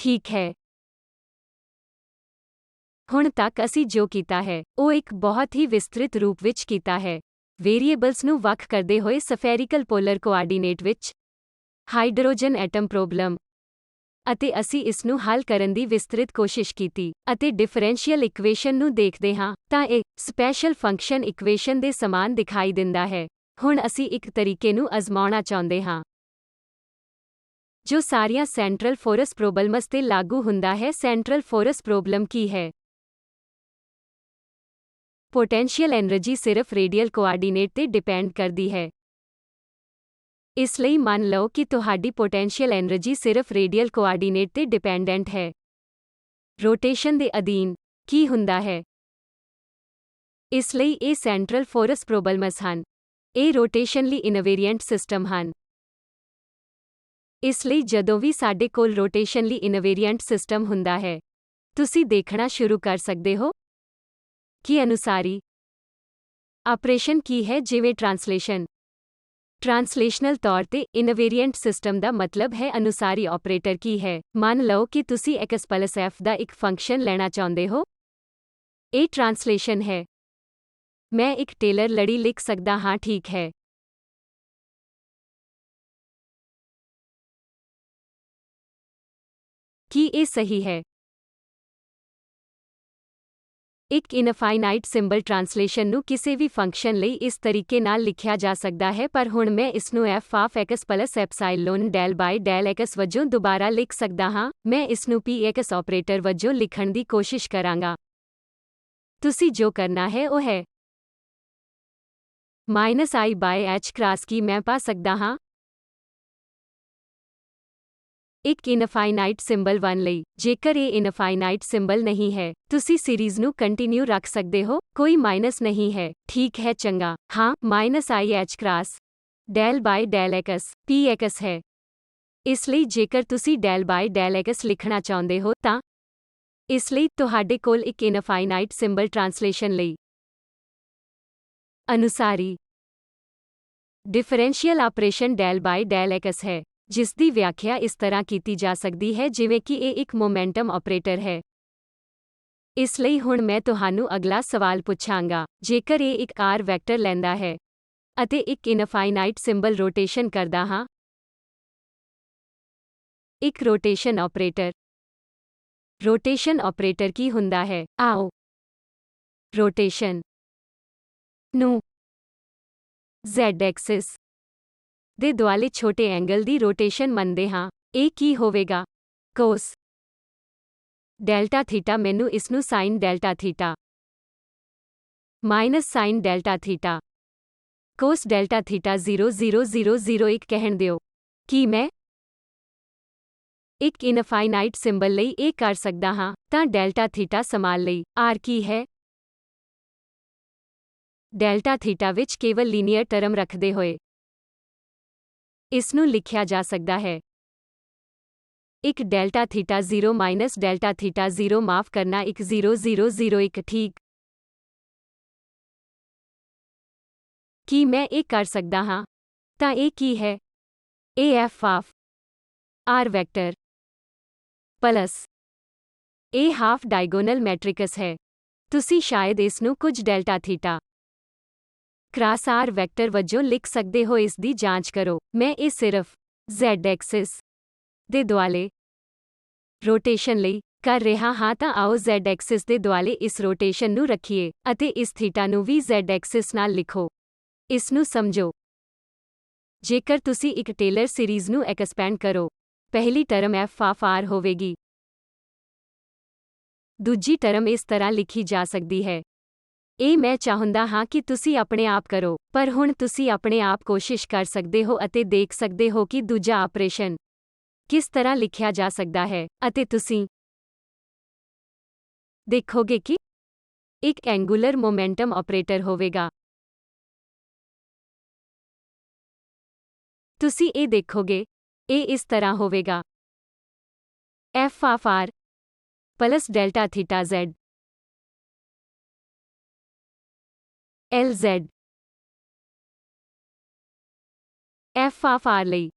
ਠੀਕ ਹੈ। ਹੁਣ ਤੱਕ ਅਸੀਂ ਜੋ ਕੀਤਾ ਹੈ, ਉਹ ਇੱਕ ਬਹੁਤ ਹੀ ਵਿਸਤ੍ਰਿਤ ਰੂਪ ਵਿੱਚ ਕੀਤਾ ਹੈ। ਵੇਰੀਏਬਲਸ ਨੂੰ ਵੱਖ ਕਰਦੇ ਹੋਏ ਸਫੈਰਿਕਲ ਪੋਲਰ ਕੋਆਰਡੀਨੇਟ ਵਿੱਚ ਹਾਈਡਰੋਜਨ ਐਟਮ ਪ੍ਰੋਬਲਮ, ਅਤੇ ਅਸੀਂ ਇਸ ਨੂੰ ਹੱਲ ਕਰਨ ਦੀ ਵਿਸਤ੍ਰਿਤ ਕੋਸ਼ਿਸ਼ ਕੀਤੀ, ਅਤੇ ਡਿਫਰੈਂਸ਼ੀਅਲ ਇਕੁਏਸ਼ਨ ਨੂੰ ਦੇਖਦੇ ਹਾਂ, ਤਾਂ ਇਹ ਸਪੈਸ਼ਲ ਫੰਕਸ਼ਨ ਇਕੁਏਸ਼ਨ ਦੇ ਸਮਾਨ ਦਿਖਾਈ ਦਿੰਦਾ ਹੈ। ਹੁਣ ਅਸੀਂ ਇੱਕ ਤਰੀਕੇ ਨੂੰ ਅਜ਼ਮਾਉਣਾ ਚਾਹੁੰਦੇ ਹਾਂ ਜੋ ਸਾਰੀਆਂ ਸੈਂਟਰਲ ਫੋਰਸ ਪ੍ਰੋਬਲਮਸ ਤੇ ਲਾਗੂ ਹੁੰਦਾ ਹੈ। ਸੈਂਟਰਲ ਫੋਰਸ ਪ੍ਰੋਬਲਮ ਕੀ ਹੈ? ਪੋਟੈਂਸ਼ੀਅਲ ਐਨਰਜੀ ਸਿਰਫ ਰੇਡੀਅਲ ਕੋਆਰਡੀਨੇਟ ਤੇ ਡਿਪੈਂਡ ਕਰਦੀ ਹੈ। ਇਸ ਲਈ ਮੰਨ ਲਓ ਕਿ ਤੁਹਾਡੀ ਪੋਟੈਂਸ਼ੀਅਲ ਐਨਰਜੀ ਸਿਰਫ ਰੇਡੀਅਲ ਕੋਆਰਡੀਨੇਟ ਤੇ ਡਿਪੈਂਡੈਂਟ ਹੈ। ਰੋਟੇਸ਼ਨ ਦੇ ਅਧੀਨ ਕੀ ਹੁੰਦਾ ਹੈ? ਇਸ ਲਈ ਇਹ ਸੈਂਟਰਲ ਫੋਰਸ ਪ੍ਰੋਬਲਮਸ ਹਨ। ਇਹ ਰੋਟੇਸ਼ਨਲੀ ਇਨਵੇਰੀਐਂਟ ਸਿਸਟਮ ਹਨ। ਇਸ ਲਈ ਜਦੋਂ ਵੀ ਸਾਡੇ ਕੋਲ ਰੋਟੇਸ਼ਨਲੀ ਇਨਵੇਰੀਐਂਟ ਸਿਸਟਮ ਹੁੰਦਾ ਹੈ, ਤੁਸੀਂ ਦੇਖਣਾ ਸ਼ੁਰੂ ਕਰ ਸਕਦੇ ਹੋ ਕਿ ਅਨੁਸਾਰੀ ਆਪਰੇਸ਼ਨ ਕੀ ਹੈ, ਜਿਵੇਂ ਟ੍ਰਾਂਸਲੇਸ਼ਨ। ਟ੍ਰਾਂਸਲੇਸ਼ਨਲ ਤੌਰ ਤੇ ਇਨਵੇਰੀਐਂਟ ਸਿਸਟਮ ਦਾ ਮਤਲਬ ਹੈ ਅਨੁਸਾਰੀ ਆਪਰੇਟਰ ਕੀ ਹੈ। ਮੰਨ ਲਓ ਕਿ ਤੁਸੀਂ x+f ਦਾ ਇੱਕ ਫੰਕਸ਼ਨ ਲੈਣਾ ਚਾਹੁੰਦੇ ਹੋ। ਇਹ ਟ੍ਰਾਂਸਲੇਸ਼ਨ ਹੈ। ਮੈਂ ਇੱਕ ਟੇਲਰ ਲੜੀ ਲਿਖ ਸਕਦਾ ਹਾਂ, ਠੀਕ ਹੈ। ਕੀ ਇਹ ਸਹੀ ਹੈ? ਇੱਕ ਇਨਫਾਈਨਾਈਟ ਸਿੰਬਲ ਟ੍ਰਾਂਸਲੇਸ਼ਨ ਨੂੰ ਕਿਸੇ ਵੀ ਫੰਕਸ਼ਨ ਲਈ ਇਸ ਤਰੀਕੇ ਨਾਲ ਲਿਖਿਆ ਜਾ ਸਕਦਾ ਹੈ, ਪਰ ਹੁਣ ਮੈਂ ਇਸ ਨੂੰ f of x plus epsilon del by del x ਵਜੋਂ ਦੁਬਾਰਾ ਲਿਖ ਸਕਦਾ ਹਾਂ। ਮੈਂ ਇਸ ਨੂੰ px ਆਪਰੇਟਰ ਵਜੋਂ ਲਿਖਣ ਦੀ ਕੋਸ਼ਿਸ਼ ਕਰਾਂਗਾ। ਤੁਸੀਂ ਜੋ ਕਰਨਾ ਹੈ ਉਹ ਹੈ -i by h ਕ੍ਰਾਸ ਕੀ ਮੈਂ ਪਾ ਸਕਦਾ ਹਾਂ। ਇੱਕ ਇਨਫਾਈਨਾਈਟ ਸਿੰਬਲ 1 ਲਈ, ਜੇਕਰ ਇਹ ਇਨਫਾਈਨਾਈਟ ਸਿੰਬਲ ਨਹੀਂ ਹੈ, ਤੁਸੀਂ ਸੀਰੀਜ਼ ਨੂੰ ਕੰਟੀਨਿਊ ਰੱਖ ਸਕਦੇ ਹੋ, ਕੋਈ ਮਾਈਨਸ ਨਹੀਂ ਹੈ। ਠੀਕ ਹੈ, ਚੰਗਾ। ਹਾਂ, -i h cross del by del x px ਹੈ। ਇਸ ਲਈ ਜੇਕਰ ਤੁਸੀਂ del by del x ਲਿਖਣਾ ਚਾਹੁੰਦੇ ਹੋ ਤਾਂ ਇਸ ਲਈ ਤੁਹਾਡੇ ਕੋਲ ਇੱਕ ਇਨਫਾਈਨਾਈਟ ਸਿੰਬਲ ਟ੍ਰਾਂਸਲੇਸ਼ਨ ਲਈ ਅਨੁਸਾਰੀ differential operation del by del x ਹੈ, ਜਿਸ ਦੀ ਵਿਆਖਿਆ ਇਸ ਤਰ੍ਹਾਂ ਕੀਤੀ ਜਾ ਸਕਦੀ ਹੈ ਜਿਵੇਂ ਕਿ ਇਹ ਇੱਕ ਮੋਮੈਂਟਮ ਆਪਰੇਟਰ ਹੈ। ਇਸ ਲਈ ਹੁਣ ਮੈਂ ਤੁਹਾਨੂੰ ਅਗਲਾ ਸਵਾਲ ਪੁੱਛਾਂਗਾ। ਜੇਕਰ ਇਹ ਇੱਕ r ਵੈਕਟਰ ਲੈਂਦਾ ਹੈ ਅਤੇ ਇੱਕ ਇਨਫਾਈਨਾਈਟ ਸਿੰਬਲ ਰੋਟੇਸ਼ਨ ਕਰਦਾ ਹਾਂ, ਇੱਕ ਰੋਟੇਸ਼ਨ ਆਪਰੇਟਰ। ਰੋਟੇਸ਼ਨ ਆਪਰੇਟਰ ਕੀ ਹੁੰਦਾ ਹੈ? ਆਓ ਰੋਟੇਸ਼ਨ ਨੂੰ z-ਐਕਸਿਸ ਦੇ ਦੁਆਲੇ ਛੋਟੇ ਐਂਗਲ ਦੀ ਰੋਟੇਸ਼ਨ ਮੰਨਦੇ ਹਾਂ। ਇਹ ਕੀ ਹੋਵੇਗਾ? Cos delta theta. ਮੈਨੂੰ ਇਸ ਨੂੰ sine delta theta minus sine delta theta cos delta theta 0,0001 ਕਹਿਣ ਦਿਓ। ਕੀ ਮੈਂ ਇੱਕ ਇਨਫਾਈਨਾਈਟ ਸਿੰਬਲ ਲਈ ਇਹ ਕਰ ਸਕਦਾ ਹਾਂ, ਤਾਂ ਡੈਲਟਾ ਥੀਟਾ ਸਮਾਲ ਲਈ r ਕੀ ਹੈ? ਡੈਲਟਾ ਥੀਟਾ ਵਿੱਚ ਕੇਵਲ ਲੀਨੀਅਰ ਟਰਮ ਰੱਖਦੇ ਹੋਏ ਇਸ ਨੂੰ ਲਿਖਿਆ ਜਾ ਸਕਦਾ ਹੈ ਇੱਕ delta theta 0 minus delta theta 0 ਮਾਫ ਕਰਨਾ 1,0001। ਠੀਕ। ਕੀ ਮੈਂ ਇਹ ਕਰ ਸਕਦਾ ਹਾਂ? ਤਾਂ ਇਹ ਕੀ ਹੈ? ਇਹ f of r vector plus ਇਹ ਹਾਫ ਡਾਇਗੋਨਲ ਮੈਟ੍ਰਿਕਸ ਹੈ। ਤੁਸੀਂ ਸ਼ਾਇਦ ਇਸ ਨੂੰ ਕੁਝ delta theta cross r vector ਵਜੋਂ ਲਿਖ ਸਕਦੇ ਹੋ। ਇਸ ਦੀ ਜਾਂਚ ਕਰੋ। ਮੈਂ ਇਹ ਸਿਰਫ z-ਐਕਸਿਸ ਦੇ ਦੁਆਲੇ ਰੋਟੇਸ਼ਨ ਲਈ ਕਰ ਰਿਹਾ ਹਾਂ, ਤਾਂ ਆਓ z-ਐਕਸਿਸ ਦੇ ਦੁਆਲੇ ਇਸ ਰੋਟੇਸ਼ਨ ਨੂੰ ਰੱਖੀਏ ਅਤੇ ਇਸ ਥੀਟਾ ਨੂੰ ਵੀ z-ਐਕਸਿਸ ਨਾਲ ਲਿਖੋ। ਇਸ ਨੂੰ ਸਮਝੋ। ਜੇਕਰ ਤੁਸੀਂ ਇੱਕ ਟੇਲਰ ਸੀਰੀਜ਼ ਨੂੰ ਐਕਸਪੈਂਡ ਕਰੋ, ਪਹਿਲੀ ਟਰਮ f of r ਹੋਵੇਗੀ। ਦੂਜੀ ਟਰਮ ਇਸ ਤਰ੍ਹਾਂ ਲਿਖੀ ਜਾ ਸਕਦੀ ਹੈ। ਇਹ ਮੈਂ ਚਾਹੁੰਦਾ ਹਾਂ ਕਿ ਤੁਸੀਂ ਆਪਣੇ ਆਪ ਕਰੋ, ਪਰ ਹੁਣ ਤੁਸੀਂ ਆਪਣੇ ਆਪ ਕੋਸ਼ਿਸ਼ ਕਰ ਸਕਦੇ ਹੋ ਅਤੇ ਦੇਖ ਸਕਦੇ ਹੋ ਕਿ ਦੂਜਾ ਆਪਰੇਸ਼ਨ ਕਿਸ ਤਰ੍ਹਾਂ ਲਿਖਿਆ ਜਾ ਸਕਦਾ ਹੈ, ਅਤੇ ਤੁਸੀਂ ਦੇਖੋਗੇ ਕਿ ਇੱਕ ਐਂਗੂਲਰ ਮੋਮੈਂਟਮ ਆਪਰੇਟਰ ਹੋਵੇਗਾ। ਤੁਸੀਂ ਇਹ ਦੇਖੋਗੇ, ਇਹ ਇਸ ਤਰ੍ਹਾਂ ਹੋਵੇਗਾ f of r plus delta theta z LZ f of r ਲਈ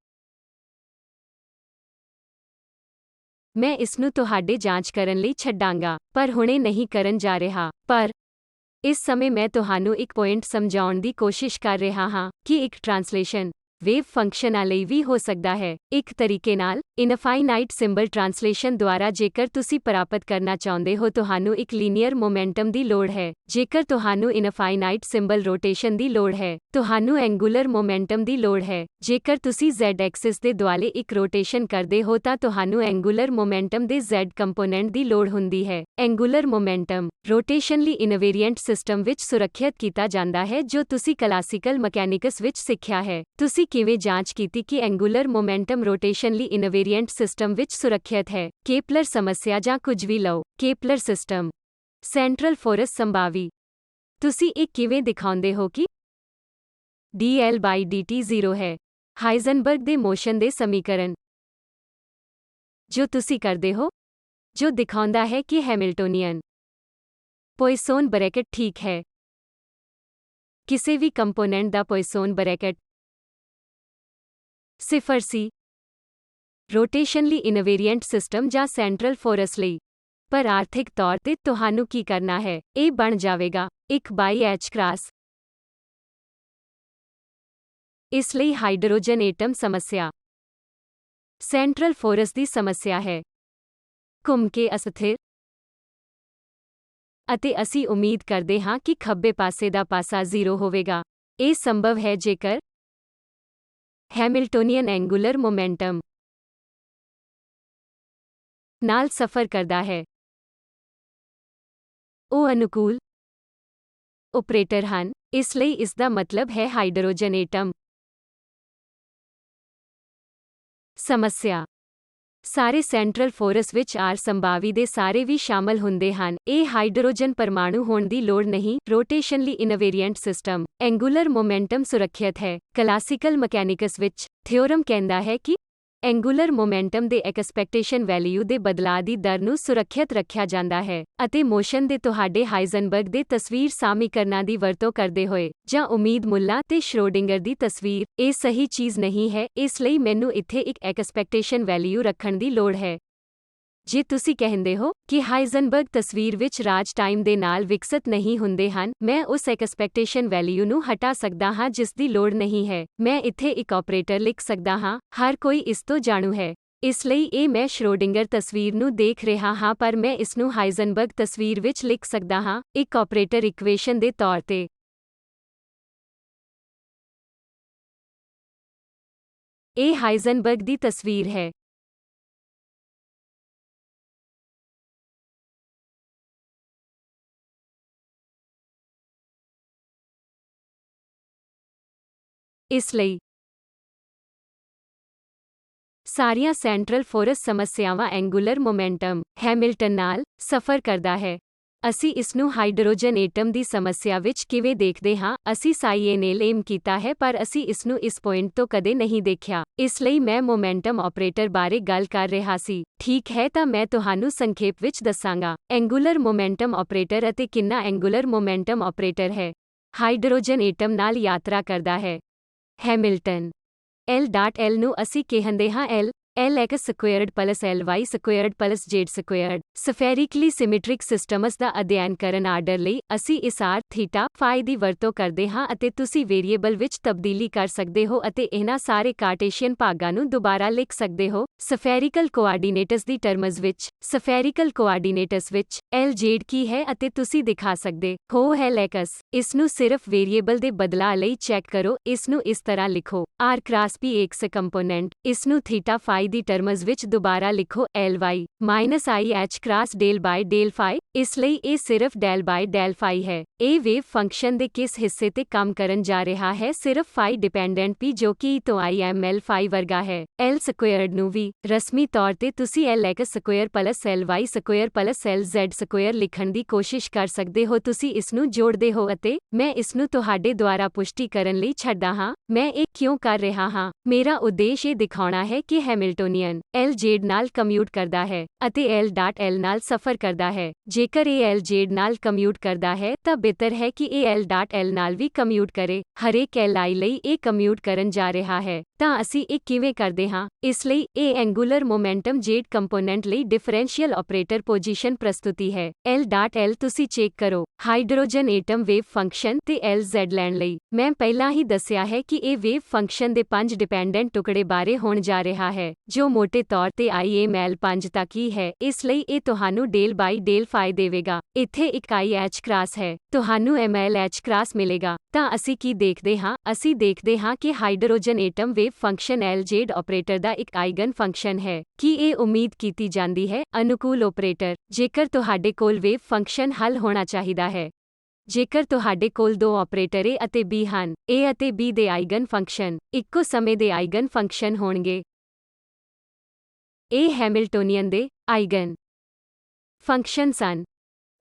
ਮੈਂ ਇਸ ਨੂੰ ਤੁਹਾਡੇ ਜਾਂਚ ਕਰਨ ਲਈ ਛੱਡਾਂਗਾ, ਪਰ ਹੁਣੇ ਨਹੀਂ ਕਰਨ ਜਾ ਰਿਹਾ। ਪਰ ਇਸ ਸਮੇਂ ਮੈਂ ਤੁਹਾਨੂੰ ਇੱਕ ਪੁਆਇੰਟ ਸਮਝਾਉਣ ਦੀ ਕੋਸ਼ਿਸ਼ ਕਰ ਰਿਹਾ ਹਾਂ ਕਿ ਇੱਕ ਟ੍ਰਾਂਸਲੇਸ਼ਨ ਵੇਵ ਫੰਕਸ਼ਨਾਂ ਲਈ ਵੀ ਹੋ ਸਕਦਾ ਹੈ। ਇੱਕ ਤਰੀਕੇ ਨਾਲ ਇਨਫਾਈਨਾਈਟ ਸਿੰਬਲ ਟ੍ਰਾਂਸਲੇਸ਼ਨ ਦੁਆਰਾ ਜੇਕਰ ਤੁਸੀਂ ਪ੍ਰਾਪਤ ਕਰਨਾ ਚਾਹੁੰਦੇ ਹੋ ਤੁਹਾਨੂੰ ਇੱਕ ਲੀਨੀਅਰ ਮੋਮੈਂਟਮ ਦੀ ਲੋੜ ਹੈ। ਜੇਕਰ ਤੁਹਾਨੂੰ ਇਨਫਾਈਨਾਈਟ ਸਿੰਬਲ ਰੋਟੇਸ਼ਨ ਦੀ ਲੋੜ ਹੈ, ਤੁਹਾਨੂੰ ਐਂਗੂਲਰ ਮੋਮੈਂਟਮ ਦੀ ਲੋੜ ਹੈ। ਜੇਕਰ ਤੁਸੀਂ z ਐਕਸਿਸ ਦੇ ਦੁਆਲੇ ਇੱਕ ਰੋਟੇਸ਼ਨ ਕਰਦੇ ਹੋ ਤਾਂ ਤੁਹਾਨੂੰ ਐਂਗੂਲਰ ਮੋਮੈਂਟਮ ਦੇ z ਕੰਪੋਨੈਂਟ ਦੀ ਲੋੜ ਹੁੰਦੀ ਹੈ। ਐਂਗੂਲਰ ਮੋਮੈਂਟਮ ਰੋਟੇਸ਼ਨ ਲਈ ਇਨਵੇਰੀਐਂਟ ਸਿਸਟਮ ਵਿੱਚ ਸੁਰੱਖਿਅਤ ਕੀਤਾ ਜਾਂਦਾ ਹੈ ਜੋ ਤੁਸੀਂ ਕਲਾਸੀਕਲ ਮਕੈਨਿਕਸ ਵਿੱਚ ਸਿੱਖਿਆ ਹੈ। ਤੁਸੀਂ ਕਿਵੇਂ ਜਾਂਚ ਕੀਤੀ ਕਿ ਐਂਗੂਲਰ ਮੋਮੈਂਟਮ ਰੋਟੇਸ਼ਨ ਲਈ ਇਨਵੇਰੀਐਂਟ ਸਿਸਟਮ ਵਿੱਚ ਸੁਰੱਖਿਅਤ ਹੈ? ਕੇਪਲਰ ਸਮੱਸਿਆ ਜਾਂ ਕੁਝ ਵੀ ਲਓ। ਕੇਪਲਰ ਸਿਸਟਮ ਸੈਂਟਰਲ ਫੋਰਸ ਸੰਭਾਵੀ। ਤੁਸੀਂ ਇਹ ਕਿਵੇਂ ਦਿਖਾਉਂਦੇ ਹੋ ਕਿ dl/dt 0 ਹੈ? ਹਾਈਜ਼ਨਬਰਗ ਦੇ ਮੋਸ਼ਨ ਦੇ ਸਮੀਕਰਨ। ਜੋ ਤੁਸੀਂ ਕਰਦੇ ਹੋ, ਜੋ ਦਿਖਾਉਂਦਾ ਹੈ ਕਿ ਹੈਮਿਲਟੋਨੀਅਨ ਪੋਇਸੋਨ ਬਰੈਕਟ ਠੀਕ ਹੈ। ਕਿਸੇ ਵੀ ਕੰਪੋਨੈਂਟ ਦਾ ਪੋਇਸੋਨ ਬਰੈਕਟ 0 ਸੀ। ਰੋਟੇਸ਼ਨ ਲਈ ਇਨਵੇਰੀਐਂਟ ਸਿਸਟਮ ਜਾਂ ਸੈਂਟਰਲ ਫੋਰਸ ਲਈ। ਪਰ ਆਰਥਿਕ ਤੌਰ ਤੇ ਤੁਹਾਨੂੰ ਕੀ ਕਰਨਾ ਹੈ? ਇਹ ਬਣ ਜਾਵੇਗਾ 1/h ਕ੍ਰਾਸ। ਇਸ ਲਈ ਹਾਈਡਰੋਜਨ ਐਟਮ ਸਮੱਸਿਆ ਸੈਂਟਰਲ ਫੋਰਸ ਦੀ ਸਮੱਸਿਆ ਹੈ। ਘੁੰਮ ਕੇ ਅਸਥਿਰ। ਅਤੇ ਅਸੀਂ ਉਮੀਦ ਕਰਦੇ ਹਾਂ ਕਿ ਖੱਬੇ ਪਾਸੇ ਦਾ ਪਾਸਾ 0 ਹੋਵੇਗਾ। ਇਹ ਸੰਭਵ ਹੈ ਜੇਕਰ ਹੈਮਿਲਟੋਨੀਅਨ ਐਂਗੂਲਰ ਮੋਮੈਂਟਮ ਨਾਲ ਸਫ਼ਰ ਕਰਦਾ ਹੈ। ਉਹ ਅਨੁਕੂਲ ਆਪਰੇਟਰ ਹਨ, ਇਸ ਲਈ ਇਸ ਦਾ ਮਤਲਬ ਹੈ ਹਾਈਡਰੋਜਨ ਐਟਮ ਸਮੱਸਿਆ। ਸਾਰੇ ਸੈਂਟਰਲ ਫੋਰਸ ਵਿੱਚ R ਸੰਭਾਵੀ ਦੇ ਸਾਰੇ ਵੀ ਸ਼ਾਮਲ ਹੁੰਦੇ ਹਨ। ਇਹ ਹਾਈਡਰੋਜਨ ਪਰਮਾਣੂ ਹੋਣ ਦੀ ਲੋੜ ਨਹੀਂ। ਰੋਟੇਸ਼ਨ ਲਈ ਇਨਵੇਰੀਐਂਟ ਸਿਸਟਮ ਐਂਗੂਲਰ ਮੋਮੈਂਟਮ ਸੁਰੱਖਿਅਤ ਹੈ। ਕਲਾਸੀਕਲ ਮਕੈਨਿਕਸ ਵਿੱਚ ਥਿਓਰਮ ਕਹਿੰਦਾ ਹੈ ਕਿ ਐਂਗੂਲਰ ਮੋਮੈਂਟਮ ਦੇ ਐਕਸਪੈਕਟੇਸ਼ਨ ਵੈਲਿਊ ਦੇ ਬਦਲਾਅ ਦੀ ਦਰ ਨੂੰ ਸੁਰੱਖਿਅਤ ਰੱਖਿਆ ਜਾਂਦਾ ਹੈ ਅਤੇ ਮੋਸ਼ਨ ਦੇ ਤੁਹਾਡੇ ਹਾਈਜ਼ਨਬਰਗ ਦੇ ਤਸਵੀਰ ਸਮੀਕਰਨਾਂ ਦੀ ਵਰਤੋਂ ਕਰਦੇ ਹੋਏ ਜਾਂ ਉਮੀਦ ਮੁੱਲਾਂ ਤੇ ਸ਼੍ਰੋਡਿੰਗਰ ਦੀ ਤਸਵੀਰ। ਇਹ ਸਹੀ ਚੀਜ਼ ਨਹੀਂ ਹੈ, ਇਸ ਲਈ ਮੈਨੂੰ ਇੱਥੇ ਇੱਕ ਐਕਸਪੈਕਟੇਸ਼ਨ ਵੈਲਿਊ ਰੱਖਣ ਦੀ ਲੋੜ ਹੈ। ਜੇ ਤੁਸੀਂ ਕਹਿੰਦੇ ਹੋ ਕਿ ਹਾਈਜ਼ਨਬਰਗ ਤਸਵੀਰ ਵਿੱਚ ਰਾਜ ਟਾਈਮ ਦੇ ਨਾਲ ਵਿਕਸਤ ਨਹੀਂ ਹੁੰਦੇ ਹਨ, ਮੈਂ ਉਸ ਐਕਸਪੈਕਟੇਸ਼ਨ ਵੈਲਿਊ ਨੂੰ ਹਟਾ ਸਕਦਾ ਹਾਂ ਜਿਸ ਦੀ ਲੋੜ ਨਹੀਂ ਹੈ। ਮੈਂ ਇੱਥੇ ਇੱਕ ਆਪਰੇਟਰ ਲਿਖ ਸਕਦਾ ਹਾਂ, ਹਰ ਕੋਈ ਇਸ ਤੋਂ ਜਾਣੂ ਹੈ। ਇਸ ਲਈ ਇਹ ਮੈਂ ਸ਼੍ਰੋਡਿੰਗਰ ਤਸਵੀਰ ਨੂੰ ਦੇਖ ਰਿਹਾ ਹਾਂ ਪਰ ਮੈਂ ਇਸ ਨੂੰ ਹਾਈਜ਼ਨਬਰਗ ਤਸਵੀਰ ਵਿੱਚ ਲਿਖ ਸਕਦਾ ਹਾਂ, ਇੱਕ ਆਪਰੇਟਰ ਇਕੁਏਸ਼ਨ ਦੇ ਤੌਰ ਤੇ। ਇਹ ਹਾਈਜ਼ਨਬਰਗ ਦੀ ਤਸਵੀਰ ਹੈ। ਇਸ ਲਈ ਸਾਰੀਆਂ ਸੈਂਟਰਲ ਫੋਰਸ ਸਮੱਸਿਆਵਾਂ ਐਂਗੂਲਰ ਮੋਮੈਂਟਮ ਹੈਮਿਲਟਨ ਨਾਲ ਸਫ਼ਰ ਕਰਦਾ ਹੈ। ਅਸੀਂ ਇਸ ਨੂੰ ਹਾਈਡਰੋਜਨ ਐਟਮ ਦੀ ਸਮੱਸਿਆ ਵਿੱਚ ਕਿਵੇਂ ਦੇਖਦੇ ਹਾਂ? ਅਸੀਂ ਸਾਈਏਨੇਲ ਏਮ ਕੀਤਾ ਹੈ ਪਰ ਅਸੀਂ ਇਸ ਨੂੰ ਇਸ ਪੁਆਇੰਟ ਤੋਂ ਕਦੇ ਨਹੀਂ ਦੇਖਿਆ। ਇਸ ਲਈ ਮੈਂ ਮੋਮੈਂਟਮ ਆਪਰੇਟਰ ਬਾਰੇ ਗੱਲ ਕਰ ਰਿਹਾ ਸੀ। ਠੀਕ ਹੈ, ਤਾਂ ਮੈਂ ਤੁਹਾਨੂੰ ਸੰਖੇਪ ਵਿੱਚ ਦੱਸਾਂਗਾ। ਐਂਗੂਲਰ ਮੋਮੈਂਟਮ ਆਪਰੇਟਰ ਅਤੇ ਕਿੰਨਾ ਐਂਗੂਲਰ ਮੋਮੈਂਟਮ ਆਪਰੇਟਰ ਹੈ। ਹਾਈਡਰੋਜਨ ਐਟਮ ਨਾਲ ਯਾਤਰਾ ਕਰਦਾ ਹੈ। ਹੈਮਿਲਟਨ L.L ਨੂੰ ਅਸੀਂ ਕਹਿੰਦੇ ਹਾਂ Lx squared plus Ly squared plus Z squared. Spherically symmetric systems ਦਾ ਅਧਿਐਨ ਕਰਨ ਆਰਡਰ ਲਈ ਅਸੀਂ ਇਸ r, ਥੀਟਾ, ਫਾਈ ਦੀ ਵਰਤੋਂ ਕਰਦੇ ਹਾਂ ਅਤੇ ਤੁਸੀਂ ਵੇਰੀਏਬਲ ਵਿੱਚ ਤਬਦੀਲੀ ਕਰ ਸਕਦੇ ਹੋ ਅਤੇ ਇਹਨਾਂ ਸਾਰੇ ਕਾਰਟੇਸ਼ੀਅਨ ਭਾਗਾਂ ਨੂੰ ਦੁਬਾਰਾ ਲਿਖ ਸਕਦੇ ਹੋ। ਸਫੈਰਿਕਲ ਕੋਆਰਡੀਨੇਟਸ ਦੀ ਟਰਮਜ਼ ਵਿੱਚ ਸਫੈਰਿਕਲ ਕੋਆਰਡੀਨੇਟਸ ਵਿੱਚ Lz ਕੀ ਹੈ ਅਤੇ ਤੁਸੀਂ ਦਿਖਾ ਸਕਦੇ ਹੋ Lx। ਇਸ ਨੂੰ ਸਿਰਫ ਵੇਰੀਏਬਲ ਦੇ ਬਦਲਾਅ ਲਈ ਚੈੱਕ ਕਰੋ। ਇਸ ਨੂੰ ਇਸ ਤਰ੍ਹਾਂ ਲਿਖੋ r cross p x component. ਇਸ ਨੂੰ ਥੀਟਾ ਫਾਈ ਦੀ ਟਰਮਜ਼ ਵਿੱਚ ਦੁਬਾਰਾ ਲਿਖੋ Ly minus IH cross del by del phi. ਇਸ ਲਈ ਇਹ ਸਿਰਫ ਡੈਲ ਬਾਈ ਡੈਲ ਫਾਈ ਹੈ। ਇਹ ਵੇਵ ਫੰਕਸ਼ਨ ਦੇ ਕਿਸ ਹਿੱਸੇ ਤੇ ਕੰਮ ਕਰਨ ਜਾ ਰਿਹਾ ਹੈ? ਸਿਰਫ ਫਾਈ ਡਿਪੈਂਡੈਂਟ p ਜੋ ਕਿ ਤੋਂ IML ਫਾਈ ਵਰਗਾ ਹੈ। L ਸਕੁਏਅਰਡ ਨੂੰ ਵੀ ਰਸਮੀ ਤੌਰ ਤੇ ਤੁਸੀਂ Lx square plus Ly square plus Lz square ਲਿਖਣ ਦੀ ਕੋਸ਼ਿਸ਼ ਕਰ ਸਕਦੇ ਹੋ। ਤੁਸੀਂ ਇਸ ਨੂੰ ਜੋੜਦੇ ਹੋ ਅਤੇ ਮੈਂ ਇਸ ਨੂੰ ਤੁਹਾਡੇ ਦੁਆਰਾ ਪੁਸ਼ਟੀ ਕਰਨ ਲਈ ਛੱਡਦਾ ਹਾਂ। ਮੈਂ ਇਹ ਕਿਉਂ ਕਰ ਰਿਹਾ ਹਾਂ? ਮੇਰਾ ਉਦੇਸ਼ ਇਹ ਦਿਖਾਉਣਾ ਹੈ ਕਿ ਹੈਮਿਲਟਨ ਹੈਮਿਲਟੋਨੀਅਨ L ਜ਼ੇਡ ਨਾਲ ਕਮਿਊਟ ਕਰਦਾ ਹੈ ਅਤੇ L.L ਨਾਲ ਸਫ਼ਰ ਕਰਦਾ ਹੈ। ਜੇਕਰ ਇਹ L ਜ਼ੇਡ ਨਾਲ ਕਮਿਊਟ ਕਰਦਾ ਹੈ ਤਾਂ ਬਿਹਤਰ ਹੈ ਕਿ ਇਹ L.L ਨਾਲ ਵੀ ਕਮਿਊਟ ਕਰੇ। ਹਰੇਕ Li ਲਈ ਇਹ ਕਮਿਊਟ ਕਰਨ ਜਾ ਰਿਹਾ ਹੈ। ਤਾਂ ਅਸੀਂ ਇਹ ਕਿਵੇਂ ਕਰਦੇ ਹਾਂ? ਇਸ ਲਈ ਇਹ ਐਂਗੂਲਰ ਮੋਮੈਂਟਮ ਜ਼ੇਡ ਕੰਪੋਨੈਂਟ ਲਈ ਡਿਫਰੈਂਸ਼ੀਅਲ ਆਪਰੇਟਰ ਪੋਜੀਸ਼ਨ ਪ੍ਰਸਤੁਤੀ ਹੈ। L.L ਤੁਸੀਂ ਚੈੱਕ ਕਰੋ ਹਾਈਡਰੋਜਨ ਐਟਮ ਵੇਵ ਫੰਕਸ਼ਨ ਤੇ Lz ਲੈਣ ਲਈ। ਮੈਂ ਪਹਿਲਾਂ ਹੀ ਦੱਸਿਆ ਹੈ ਕਿ ਇਹ ਵੇਵ ਫੰਕਸ਼ਨ ਦੇ 5 ਡਿਪੈਂਡੈਂਟ ਟੁਕੜੇ ਬਾਰੇ ਹੋਣ ਜਾ ਰਿਹਾ ਹੈ, ਜੋ ਮੋਟੇ ਤੌਰ ਤੇ IML5 ਤੱਕ ਹੀ ਹੈ। ਇਸ ਲਈ ਇਹ ਤੁਹਾਨੂੰ ਡੇਲ ਬਾਈ ਡੇਲ ਫਾਈ ਦੇਵੇਗਾ। ਇੱਥੇ ਇੱਕ IH ਕ੍ਰਾਸ ਹੈ, ਤੁਹਾਨੂੰ MLH ਕ੍ਰਾਸ ਮਿਲੇਗਾ। ਤਾਂ ਅਸੀਂ ਕੀ ਦੇਖਦੇ ਹਾਂ? ਅਸੀਂ ਦੇਖਦੇ ਹਾਂ ਕਿ hydrogen atom wave function Lz operator ਦਾ ਇੱਕ ਆਈਗਨ ਫੰਕਸ਼ਨ ਹੈ। ਕੀ ਇਹ ਉਮੀਦ ਕੀਤੀ ਜਾਂਦੀ ਹੈ? ਅਨੁਕੂਲ ਆਪਰੇਟਰ। ਜੇਕਰ ਤੁਹਾਡੇ ਕੋਲ ਵੇਵ ਫੰਕਸ਼ਨ ਹੱਲ ਹੋਣਾ ਚਾਹੀਦਾ ਹੈ। ਜੇਕਰ ਤੁਹਾਡੇ ਕੋਲ ਦੋ ਆਪਰੇਟਰ A ਅਤੇ B ਹਨ, A ਅਤੇ B ਦੇ ਆਈਗਨ ਫੰਕਸ਼ਨ ਇੱਕੋ ਸਮੇਂ ਦੇ ਆਈਗਨ ਫੰਕਸ਼ਨ ਹੋਣਗੇ। ਇਹ ਹੈਮਿਲਟੋਨੀਅਨ ਦੇ ਆਈਗਨ ਫੰਕਸ਼ਨ ਹਨ।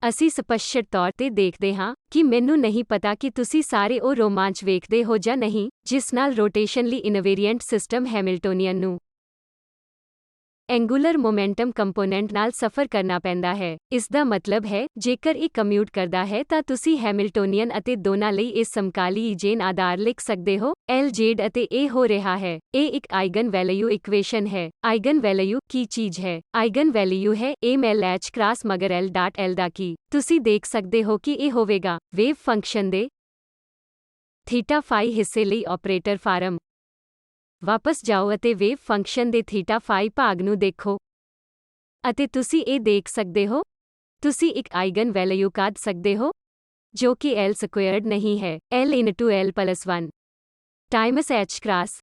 ਅਸੀਂ ਸਪਸ਼ਟ ਤੌਰ ਤੇ ਦੇਖਦੇ ਹਾਂ ਕਿ ਮੈਨੂੰ ਨਹੀਂ ਪਤਾ ਕਿ ਤੁਸੀਂ ਸਾਰੇ ਉਹ ਰੋਮਾਂਚ ਵੇਖਦੇ ਹੋ ਜਾਂ ਨਹੀਂ, ਜਿਸ ਨਾਲ ਰੋਟੇਸ਼ਨਲੀ ਇਨਵੇਰੀਐਂਟ ਸਿਸਟਮ ਹੈਮਿਲਟੋਨੀਅਨ ਨੂੰ ਐਂਗੂਲਰ ਮੋਮੈਂਟਮ ਕੰਪੋਨੈਂਟ ਨਾਲ ਸਫ਼ਰ ਕਰਨਾ ਪੈਂਦਾ ਹੈ। ਇਸ ਦਾ ਮਤਲਬ ਹੈ, ਜੇਕਰ ਇਹ ਕਮਿਊਟ ਕਰਦਾ ਹੈ ਤਾਂ ਤੁਸੀਂ ਹੈਮਿਲਟੋਨੀਅਨ ਅਤੇ ਦੋਨਾਂ ਲਈ ਇਸ ਸਮਕਾਲੀ ਈਜੇਨ ਆਧਾਰ ਲਿਖ ਸਕਦੇ ਹੋ। Lz ਅਤੇ ਇਹ ਹੋ ਰਿਹਾ ਹੈ। ਇਹ ਇੱਕ ਆਈਗਨ ਵੈਲਿਊ ਇਕੁਏਸ਼ਨ ਹੈ। ਆਈਗਨ ਵੈਲਿਊ ਕੀ ਚੀਜ਼ ਹੈ? ਆਈਗਨ ਵੈਲਿਊ ਹੈ MLH ਕ੍ਰਾਸ ਮਗਰ L.L ਦਾ ਕੀ। ਤੁਸੀਂ ਦੇਖ ਸਕਦੇ ਹੋ ਕਿ ਇਹ ਹੋਵੇਗਾ ਵੇਵ ਫੰਕਸ਼ਨ ਦੇ ਥੀਟਾ ਫਾਈ ਹਿੱਸੇ ਲਈ ਆਪਰੇਟਰ ਫਾਰਮ। ਵਾਪਸ ਜਾਓ ਅਤੇ ਵੇਵ ਫੰਕਸ਼ਨ ਦੇ ਥੀਟਾ ਫਾਈ ਭਾਗ ਨੂੰ ਦੇਖੋ ਅਤੇ ਤੁਸੀਂ ਇਹ ਦੇਖ ਸਕਦੇ ਹੋ। ਤੁਸੀਂ ਇੱਕ ਆਈਗਨ ਵੈਲਿਊ ਕੱਢ ਸਕਦੇ ਹੋ ਜੋ ਕਿ L ਸਕੁਏਅਰਡ ਨਹੀਂ ਹੈ, L into L plus 1 times H cross.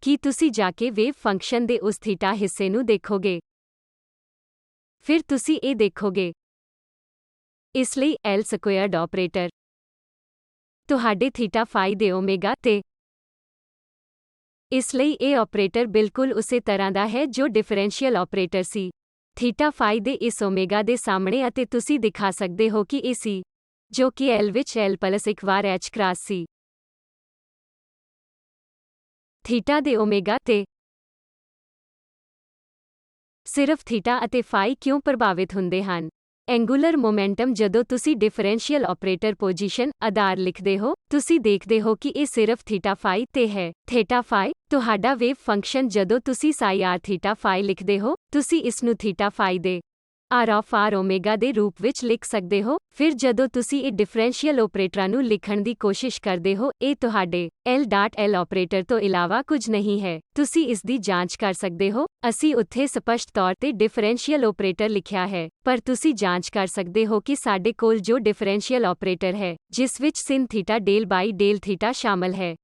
ਕੀ ਤੁਸੀਂ ਜਾ ਕੇ ਵੇਵ ਫੰਕਸ਼ਨ ਦੇ ਉਸ ਥੀਟਾ ਹਿੱਸੇ ਨੂੰ ਦੇਖੋਗੇ? ਫਿਰ ਤੁਸੀਂ ਇਹ ਦੇਖੋਗੇ। ਇਸ ਲਈ L ਸਕੁਏਅਰਡ ਆਪਰੇਟਰ ਤੁਹਾਡੇ ਥੀਟਾ ਫਾਈ ਦੇ ਓਮੇਗਾ ਤੇ ਇਸ ਲਈ ਇਹ ਆਪਰੇਟਰ ਬਿਲਕੁਲ ਉਸੇ ਤਰ੍ਹਾਂ ਦਾ ਹੈ ਜੋ ਡਿਫਰੈਂਸ਼ੀਅਲ ਆਪਰੇਟਰ ਸੀ ਥੀਟਾ ਫਾਈ ਦੇ ਇਸ ਓਮੇਗਾ ਦੇ ਸਾਹਮਣੇ ਅਤੇ ਤੁਸੀਂ ਦਿਖਾ ਸਕਦੇ ਹੋ ਕਿ ਇਹ ਸੀ ਜੋ ਕਿ L ਵਿੱਚ L ਪਲਸ ਇੱਕ ਵਾਰ H ਕ੍ਰਾਸ ਸੀ। ਥੀਟਾ ਦੇ ਓਮੇਗਾ ਤੇ ਸਿਰਫ ਥੀਟਾ ਅਤੇ ਫਾਈ ਕਿਉਂ ਪ੍ਰਭਾਵਿਤ ਹੁੰਦੇ ਹਨ? ਐਂਗੂਲਰ ਮੋਮੈਂਟਮ ਜਦੋਂ ਤੁਸੀਂ ਡਿਫਰੈਂਸ਼ੀਅਲ ਆਪਰੇਟਰ ਪੋਜੀਸ਼ਨ ਆਧਾਰ ਲਿਖਦੇ ਹੋ, ਤੁਸੀਂ ਦੇਖਦੇ ਹੋ ਕਿ ਇਹ ਸਿਰਫ ਥੀਟਾ ਫਾਈ ਤੇ ਹੈ। ਥੀਟਾ ਫਾਈ ਤੁਹਾਡਾ ਵੇਵ ਫੰਕਸ਼ਨ ਜਦੋਂ ਤੁਸੀਂ ਸਾਈ ਆਰ ਥੀਟਾ ਫਾਈ ਲਿਖਦੇ ਹੋ, ਤੁਸੀਂ ਇਸ ਨੂੰ ਥੀਟਾ ਫਾਈ ਦੇ R ਆਫ R ਓਮੇਗਾ ਦੇ ਰੂਪ ਵਿੱਚ ਲਿਖ ਸਕਦੇ ਹੋ। ਫਿਰ ਜਦੋਂ ਤੁਸੀਂ ਇਹ ਡਿਫਰੈਂਸ਼ੀਅਲ ਆਪਰੇਟਰਾਂ ਨੂੰ ਲਿਖਣ ਦੀ ਕੋਸ਼ਿਸ਼ ਕਰਦੇ ਹੋ, ਇਹ ਤੁਹਾਡੇ L.L ਆਪਰੇਟਰ ਤੋਂ ਇਲਾਵਾ ਕੁਝ ਨਹੀਂ ਹੈ। ਤੁਸੀਂ ਇਸ ਦੀ ਜਾਂਚ ਕਰ ਸਕਦੇ ਹੋ। ਅਸੀਂ ਉੱਥੇ ਸਪਸ਼ਟ ਤੌਰ ਤੇ ਡਿਫਰੈਂਸ਼ੀਅਲ ਆਪਰੇਟਰ ਲਿਖਿਆ ਹੈ, ਪਰ ਤੁਸੀਂ ਜਾਂਚ ਕਰ ਸਕਦੇ ਹੋ ਕਿ ਸਾਡੇ ਕੋਲ ਜੋ ਡਿਫਰੈਂਸ਼ੀਅਲ ਆਪਰੇਟਰ ਹੈ, ਜਿਸ ਵਿੱਚ sin theta Del by Del theta ਸ਼ਾਮਲ ਹੈ,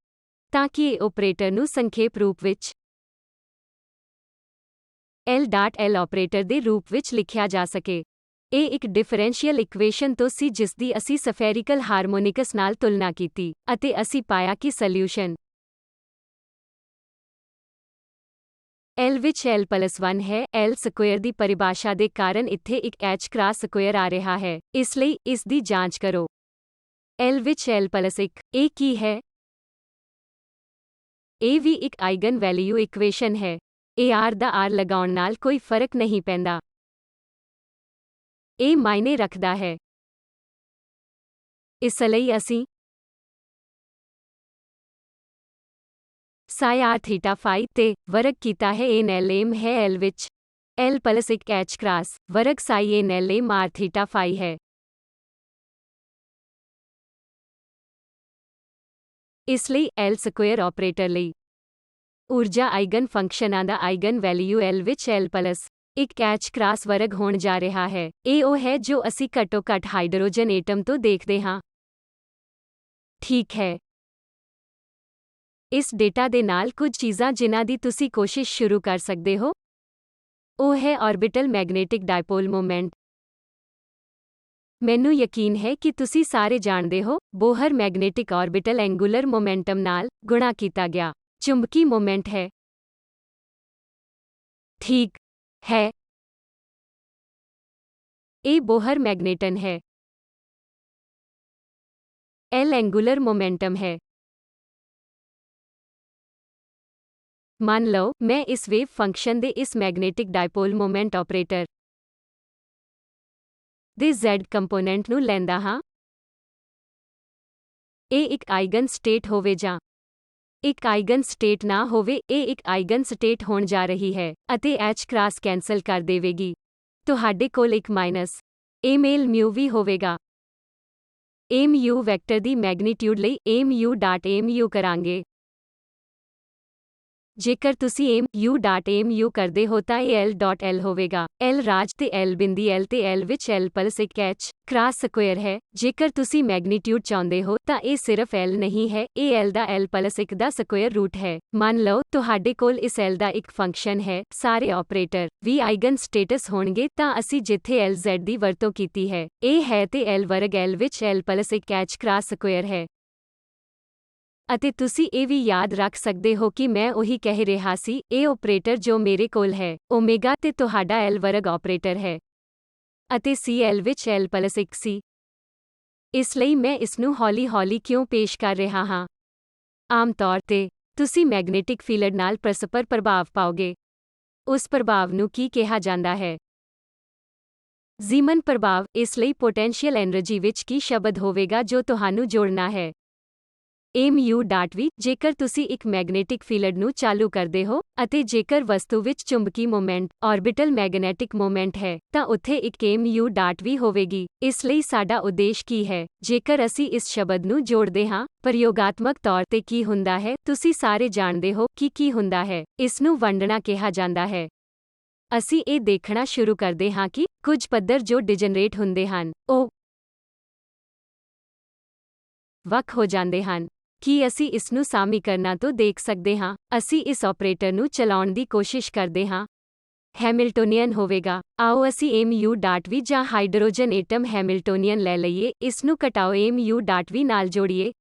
ਤਾਂ ਕਿ ਇਹ ਆਪਰੇਟਰ ਨੂੰ ਸੰਖੇਪ ਰੂਪ ਵਿੱਚ L.L ਆਪਰੇਟਰ ਦੇ ਰੂਪ ਵਿੱਚ ਲਿਖਿਆ ਜਾ ਸਕੇ। ਇਹ ਇੱਕ ਡਿਫਰੈਂਸ਼ੀਅਲ ਇਕੁਏਸ਼ਨ ਤੋਂ ਸੀ ਜਿਸ ਦੀ ਅਸੀਂ ਸਫੈਰਿਕਲ ਹਾਰਮੋਨਿਕਸ ਨਾਲ ਤੁਲਨਾ ਕੀਤੀ, ਅਤੇ ਅਸੀਂ ਪਾਇਆ ਕਿ ਸੋਲਿਊਸ਼ਨ L ਵਿੱਚ L ਪਲਸ 1 ਹੈ। L ਸਕੁਏਅਰ ਦੀ ਪਰਿਭਾਸ਼ਾ ਦੇ ਕਾਰਨ ਇੱਥੇ ਇੱਕ H ਕ੍ਰਾਸ ਸਕੁਏਅਰ ਆ ਰਿਹਾ ਹੈ। ਇਸ ਲਈ ਇਸ ਦੀ ਜਾਂਚ ਕਰੋ। L ਵਿੱਚ L ਪਲਸ 1 ਇਹ ਕੀ ਹੈ? ਇਹ ਵੀ ਇੱਕ ਆਈਗਨ ਵੈਲਿਊ ਇਕੁਏਸ਼ਨ ਹੈ। AR ਦਾ R ਲਗਾਉਣ ਨਾਲ ਕੋਈ ਫਰਕ ਨਹੀਂ ਪੈਂਦਾ। ਇਹ ਮਾਇਨੇ ਰੱਖਦਾ ਹੈ। ਇਸ ਲਈ ਅਸੀਂ ਸਾਈ ਆਰ ਥੀਟਾ ਫਾਈ ਤੇ ਵਰਗ ਕੀਤਾ ਹੈ। ਇਹ NLM ਹੈ L ਵਿੱਚ L ਪਲਸ 1 H ਕ੍ਰਾਸ ਵਰਗ ਸਾਈ NLM R ਥੀਟਾ ਫਾਈ ਹੈ। ਇਸ ਲਈ L ਸਕੁਏਅਰ ਆਪਰੇਟਰ ਲਈ ਊਰਜਾ ਆਈਗਨ ਫੰਕਸ਼ਨਾਂ ਦਾ ਆਈਗਨ ਵੈਲਿਊ L ਵਿੱਚ L ਪਲਸ ਇੱਕ H ਕ੍ਰਾਸ ਵਰਗ ਹੋਣ ਜਾ ਰਿਹਾ ਹੈ। ਇਹ ਉਹ ਹੈ ਜੋ ਅਸੀਂ ਘੱਟੋ ਘੱਟ ਹਾਈਡਰੋਜਨ ਐਟਮ ਤੋਂ ਦੇਖਦੇ ਹਾਂ। ਠੀਕ ਹੈ। ਇਸ ਡੇਟਾ ਦੇ ਨਾਲ ਕੁਝ ਚੀਜ਼ਾਂ ਜਿਨ੍ਹਾਂ ਦੀ ਤੁਸੀਂ ਕੋਸ਼ਿਸ਼ ਸ਼ੁਰੂ ਕਰ ਸਕਦੇ ਹੋ, ਉਹ ਹੈ ਆਰਬਿਟਲ ਮੈਗਨੈਟਿਕ ਡਾਇਪੋਲ ਮੋਮੈਂਟ। ਮੈਨੂੰ ਯਕੀਨ ਹੈ ਕਿ ਤੁਸੀਂ ਸਾਰੇ ਜਾਣਦੇ ਹੋ, ਬੋਹਰ ਮੈਗਨੈਟਿਕ ਆਰਬਿਟਲ ਐਂਗੂਲਰ ਮੋਮੈਂਟਮ ਨਾਲ ਗੁਣਾ ਕੀਤਾ ਗਿਆ ਚੁੰਬਕੀ ਮੋਮੈਂਟ ਹੈ। ਠੀਕ ਹੈ। ਇਹ ਬੋਹਰ ਮੈਗਨੇਟਨ ਹੈ। L ਐਂਗੂਲਰ ਮੋਮੈਂਟਮ ਹੈ। ਮੰਨ ਲਓ ਮੈਂ ਇਸ ਵੇਵ ਫੰਕਸ਼ਨ ਦੇ ਇਸ ਮੈਗਨੇਟਿਕ ਡਾਇਪੋਲ ਮੋਮੈਂਟ ਆਪਰੇਟਰ ਦੇ z ਕੰਪੋਨੈਂਟ ਨੂੰ ਲੈਂਦਾ ਹਾਂ। ਇਹ ਇੱਕ ਆਈਗਨ ਸਟੇਟ ਹੋਵੇ ਜਾਂ ਇੱਕ ਆਈਗਨ ਸਟੇਟ ਨਾ ਹੋਵੇ, ਇਹ ਇੱਕ ਆਈਗਨ ਸਟੇਟ ਹੋਣ ਜਾ ਰਹੀ ਹੈ ਅਤੇ h ਕ੍ਰਾਸ ਕੈਂਸਲ ਕਰ ਦੇਵੇਗੀ। ਤੁਹਾਡੇ ਕੋਲ ਇੱਕ ਮਾਈਨਸ a ਮੇਲ ਮਿਊ ਵੀ ਹੋਵੇਗਾ। a ਮਿਊ ਵੈਕਟਰ ਦੀ ਮੈਗਨੀਟਿਊਡ ਲਈ a ਮਿਊ ਡਾਟ a ਮਿਊ ਕਰਾਂਗੇ। ਜੇਕਰ ਤੁਸੀਂ a ਮਿਊ ਡਾਟ a ਮਿਊ ਕਰਦੇ ਹੋ ਤਾਂ ਇਹ l ਡਾਟ l ਹੋਵੇਗਾ। l ਰਾਜ ਤੇ l ਬਿੰਦੀ l ਤੇ l ਵਿੱਚ l ਪਲਸ ਇੱਕ h ਕ੍ਰਾਸ ਸਕੁਏਅਰ ਹੈ। ਜੇਕਰ ਤੁਸੀਂ ਮੈਗਨੀਟਿਊਡ ਚਾਹੁੰਦੇ ਹੋ ਤਾਂ ਇਹ ਸਿਰਫ l ਨਹੀਂ ਹੈ, ਇਹ l ਦਾ l ਪਲਸ ਇੱਕ ਦਾ ਸਕੁਏਅਰ ਰੂਟ ਹੈ। ਮੰਨ ਲਓ ਤੁਹਾਡੇ ਕੋਲ ਇਸ l ਦਾ ਇੱਕ ਫੰਕਸ਼ਨ ਹੈ। ਸਾਰੇ ਆਪਰੇਟਰ ਵੀ ਆਈਗਨ ਸਟੇਟਸ ਹੋਣਗੇ ਤਾਂ ਅਸੀਂ ਜਿੱਥੇ l z ਦੀ ਵਰਤੋਂ ਕੀਤੀ ਹੈ, ਇਹ ਹੈ ਤੇ l ਵਰਗ l ਵਿੱਚ l ਪਲਸ ਇੱਕ h ਕ੍ਰਾਸ ਸਕੁਏਅਰ ਹੈ। ਅਤੇ ਤੁਸੀਂ ਇਹ ਵੀ ਯਾਦ ਰੱਖ ਸਕਦੇ ਹੋ ਕਿ ਮੈਂ ਉਹੀ ਕਹਿ ਰਿਹਾ ਸੀ, ਇਹ ਆਪਰੇਟਰ ਜੋ ਮੇਰੇ ਕੋਲ ਹੈ, ਓਮੇਗਾ ਤੇ ਤੁਹਾਡਾ l ਵਰਗ ਆਪਰੇਟਰ ਹੈ ਅਤੇ c l ਵਿੱਚ l ਪਲਸ ਇੱਕ ਸੀ। ਇਸ ਲਈ ਮੈਂ ਇਸ ਨੂੰ ਹੌਲੀ-ਹੌਲੀ ਕਿਉਂ ਪੇਸ਼ ਕਰ ਰਿਹਾ ਹਾਂ? ਆਮ ਤੌਰ ਤੇ ਤੁਸੀਂ ਮੈਗਨੇਟਿਕ ਫੀਲਡ ਨਾਲ ਪਰਸਪਰ ਪ੍ਰਭਾਵ ਪਾਓਗੇ। ਉਸ ਪ੍ਰਭਾਵ ਨੂੰ ਕੀ ਕਿਹਾ ਜਾਂਦਾ ਹੈ? ਜ਼ੀਮਨ ਪ੍ਰਭਾਵ। ਇਸ ਲਈ ਪੋਟੈਂਸ਼ੀਅਲ ਐਨਰਜੀ ਵਿੱਚ ਕੀ ਸ਼ਬਦ ਹੋਵੇਗਾ ਜੋ ਤੁਹਾਨੂੰ ਜੋੜਨਾ ਹੈ? a mu dot v। ਜੇਕਰ ਤੁਸੀਂ ਇੱਕ ਮੈਗਨੇਟਿਕ ਫੀਲਡ ਨੂੰ ਚਾਲੂ ਕਰਦੇ ਹੋ ਅਤੇ ਜੇਕਰ ਵਸਤੂ ਵਿੱਚ ਚੁੰਬਕੀ ਮੋਮੈਂਟ ਆਰਬਿਟਲ ਮੈਗਨੈਟਿਕ ਮੋਮੈਂਟ ਹੈ ਤਾਂ ਉੱਥੇ ਇੱਕ a ਮਿਊ ਡਾਟ v ਹੋਵੇਗੀ। ਇਸ ਲਈ ਸਾਡਾ ਉਦੇਸ਼ ਕੀ ਹੈ? ਜੇਕਰ ਅਸੀਂ ਇਸ ਸ਼ਬਦ ਨੂੰ ਜੋੜਦੇ ਹਾਂ, ਪ੍ਰਯੋਗਾਤਮਕ ਤੌਰ ਤੇ ਕੀ ਹੁੰਦਾ ਹੈ? ਤੁਸੀਂ ਸਾਰੇ ਜਾਣਦੇ ਹੋ ਕਿ ਕੀ ਹੁੰਦਾ ਹੈ। ਇਸ ਨੂੰ ਵੰਡਣਾ ਕਿਹਾ ਜਾਂਦਾ ਹੈ। ਅਸੀਂ ਇਹ ਦੇਖਣਾ ਸ਼ੁਰੂ ਕਰਦੇ ਹਾਂ ਕਿ ਕੁਝ ਪੱਧਰ ਜੋ ਡਿਜਨਰੇਟ ਹੁੰਦੇ ਹਨ, ਉਹ ਵੱਖ ਹੋ ਜਾਂਦੇ ਹਨ। ਕੀ ਅਸੀਂ ਇਸ ਨੂੰ ਸਮੀਕਰਨਾਂ ਤੋਂ ਦੇਖ ਸਕਦੇ ਹਾਂ? ਅਸੀਂ ਇਸ ਆਪਰੇਟਰ ਨੂੰ ਚਲਾਉਣ ਦੀ ਕੋਸ਼ਿਸ਼ ਕਰਦੇ ਹਾਂ। ਹੈਮਿਲਟੋਨੀਅਨ ਹੋਵੇਗਾ। ਆਓ ਅਸੀਂ a ਮਿਊ ਡਾਟ v ਜਾਂ ਹਾਈਡਰੋਜਨ ਐਟਮ ਹੈਮਿਲਟੋਨੀਅਨ ਲੈ ਲਈਏ। ਇਸ ਨੂੰ ਘਟਾਓ a ਮਿਊ ਡਾਟ v ਨਾਲ ਜੋੜੀਏ।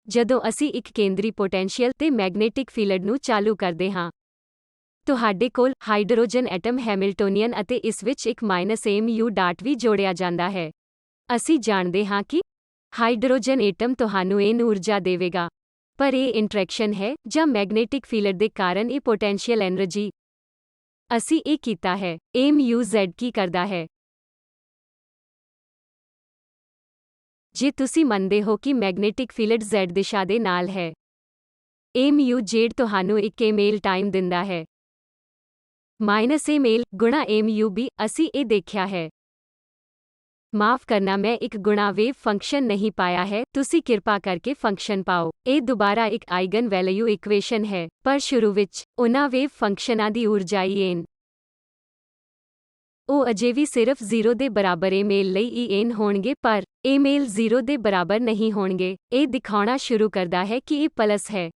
ਜਦੋਂ ਅਸੀਂ ਇੱਕ ਕੇਂਦਰੀ ਪੋਟੈਂਸ਼ੀਅਲ ਤੇ ਮੈਗਨੇਟਿਕ ਫੀਲਡ ਨੂੰ ਚਾਲੂ ਕਰਦੇ ਹਾਂ, ਤੁਹਾਡੇ ਕੋਲ ਹਾਈਡਰੋਜਨ ਐਟਮ ਹੈਮਿਲਟੋਨੀਅਨ ਅਤੇ ਇਸ ਵਿੱਚ ਇੱਕ minus a mu dot v ਜੋੜਿਆ ਜਾਂਦਾ ਹੈ। ਅਸੀਂ ਜਾਣਦੇ ਹਾਂ ਕਿ ਹਾਈਡਰੋਜਨ ਐਟਮ ਤੁਹਾਨੂੰ ਇਹ ਊਰਜਾ ਦੇਵੇਗਾ, ਪਰ ਇਹ ਇੰਟਰੈਕਸ਼ਨ ਹੈ ਜਾਂ ਮੈਗਨੇਟਿਕ ਫੀਲਡ ਦੇ ਕਾਰਨ ਇਹ ਪੋਟੈਂਸ਼ੀਅਲ ਐਨਰਜੀ। ਅਸੀਂ ਇਹ ਕੀਤਾ ਹੈ। a ਮਿਊ z ਕੀ ਕਰਦਾ ਹੈ? ਜੇ ਤੁਸੀਂ ਮੰਨਦੇ ਹੋ ਕਿ ਮੈਗਨੇਟਿਕ ਫੀਲਡ z ਦਿਸ਼ਾ ਦੇ ਨਾਲ ਹੈ, a ਮਿਊ z ਤੁਹਾਨੂੰ ਇੱਕ a ਮੇਲ ਟਾਈਮ ਦਿੰਦਾ ਹੈ ਮਾਈਨਸ a ਮੇਲ ਗੁਣਾ a ਮਿਊ b। ਅਸੀਂ ਇਹ ਦੇਖਿਆ ਹੈ। ਮਾਫ ਕਰਨਾ, ਮੈਂ ਇੱਕ ਗੁਣਾ ਵੇਵ ਫੰਕਸ਼ਨ ਨਹੀਂ ਪਾਇਆ ਹੈ। ਤੁਸੀਂ ਕਿਰਪਾ ਕਰਕੇ ਫੰਕਸ਼ਨ ਪਾਓ। ਇਹ ਦੁਬਾਰਾ ਇੱਕ ਆਈਗਨ ਵੈਲਿਊ ਇਕੁਏਸ਼ਨ ਹੈ, ਪਰ ਸ਼ੁਰੂ ਵਿੱਚ ਉਹਨਾਂ ਵੇਵ ਫੰਕਸ਼ਨਾਂ ਦੀ ਊਰਜਾ En ਉਹ ਅਜੇ ਵੀ ਸਿਰਫ 0 ਦੇ ਬਰਾਬਰ a ਮੇਲ ਲਈ En ਹੋਣਗੇ, ਪਰ a ਮੇਲ 0 ਦੇ ਬਰਾਬਰ ਨਹੀਂ ਹੋਣਗੇ। ਇਹ ਦਿਖਾਉਣਾ ਸ਼ੁਰੂ ਕਰਦਾ ਹੈ ਕਿ ਇਹ ਪਲਸ ਹੈ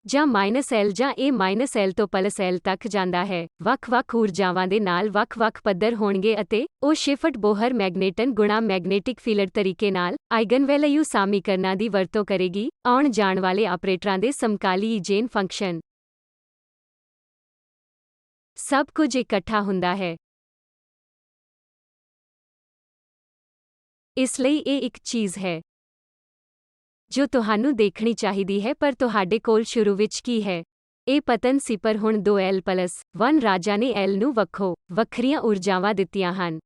ਜਾਂ ਮਾਈਨਸ l ਜਾਂ ਇਹ ਮਾਈਨਸ l ਤੋਂ ਪਲਸ l ਤੱਕ ਜਾਂਦਾ ਹੈ। ਵੱਖ-ਵੱਖ ਊਰਜਾਵਾਂ ਦੇ ਨਾਲ ਵੱਖ-ਵੱਖ ਪੱਧਰ ਹੋਣਗੇ ਅਤੇ ਉਹ ਸ਼ਿਫਟ ਬੋਹਰ ਮੈਗਨੇਟਨ ਗੁਣਾ ਮੈਗਨੇਟਿਕ ਫੀਲਡ ਤਰੀਕੇ ਨਾਲ ਆਈਗਨ ਵੈਲਿਊ ਸਮੀਕਰਨਾਂ ਦੀ ਵਰਤੋਂ ਕਰੇਗੀ। ਆਉਣ ਜਾਣ ਵਾਲੇ ਆਪਰੇਟਰਾਂ ਦੇ ਸਮਕਾਲੀ ਈਜੇਨ ਫੰਕਸ਼ਨ ਸਭ ਕੁਝ ਇਕੱਠਾ ਹੁੰਦਾ ਹੈ। ਇਸ ਲਈ ਇਹ ਇੱਕ ਚੀਜ਼ ਹੈ ਜੋ ਤੁਹਾਨੂੰ ਦੇਖਣੀ ਚਾਹੀਦੀ ਹੈ, ਪਰ ਤੁਹਾਡੇ ਕੋਲ ਸ਼ੁਰੂ ਵਿੱਚ ਕੀ ਹੈ? ਇਹ ਪਤਨ ਸੀ, ਪਰ ਹੁਣ 2l ਪਲਸ 1 ਰਾਜਾਂ ਨੇ l ਨੂੰ ਵੱਖਰੀਆਂ ਊਰਜਾਵਾਂ ਦਿੱਤੀਆਂ ਹਨ।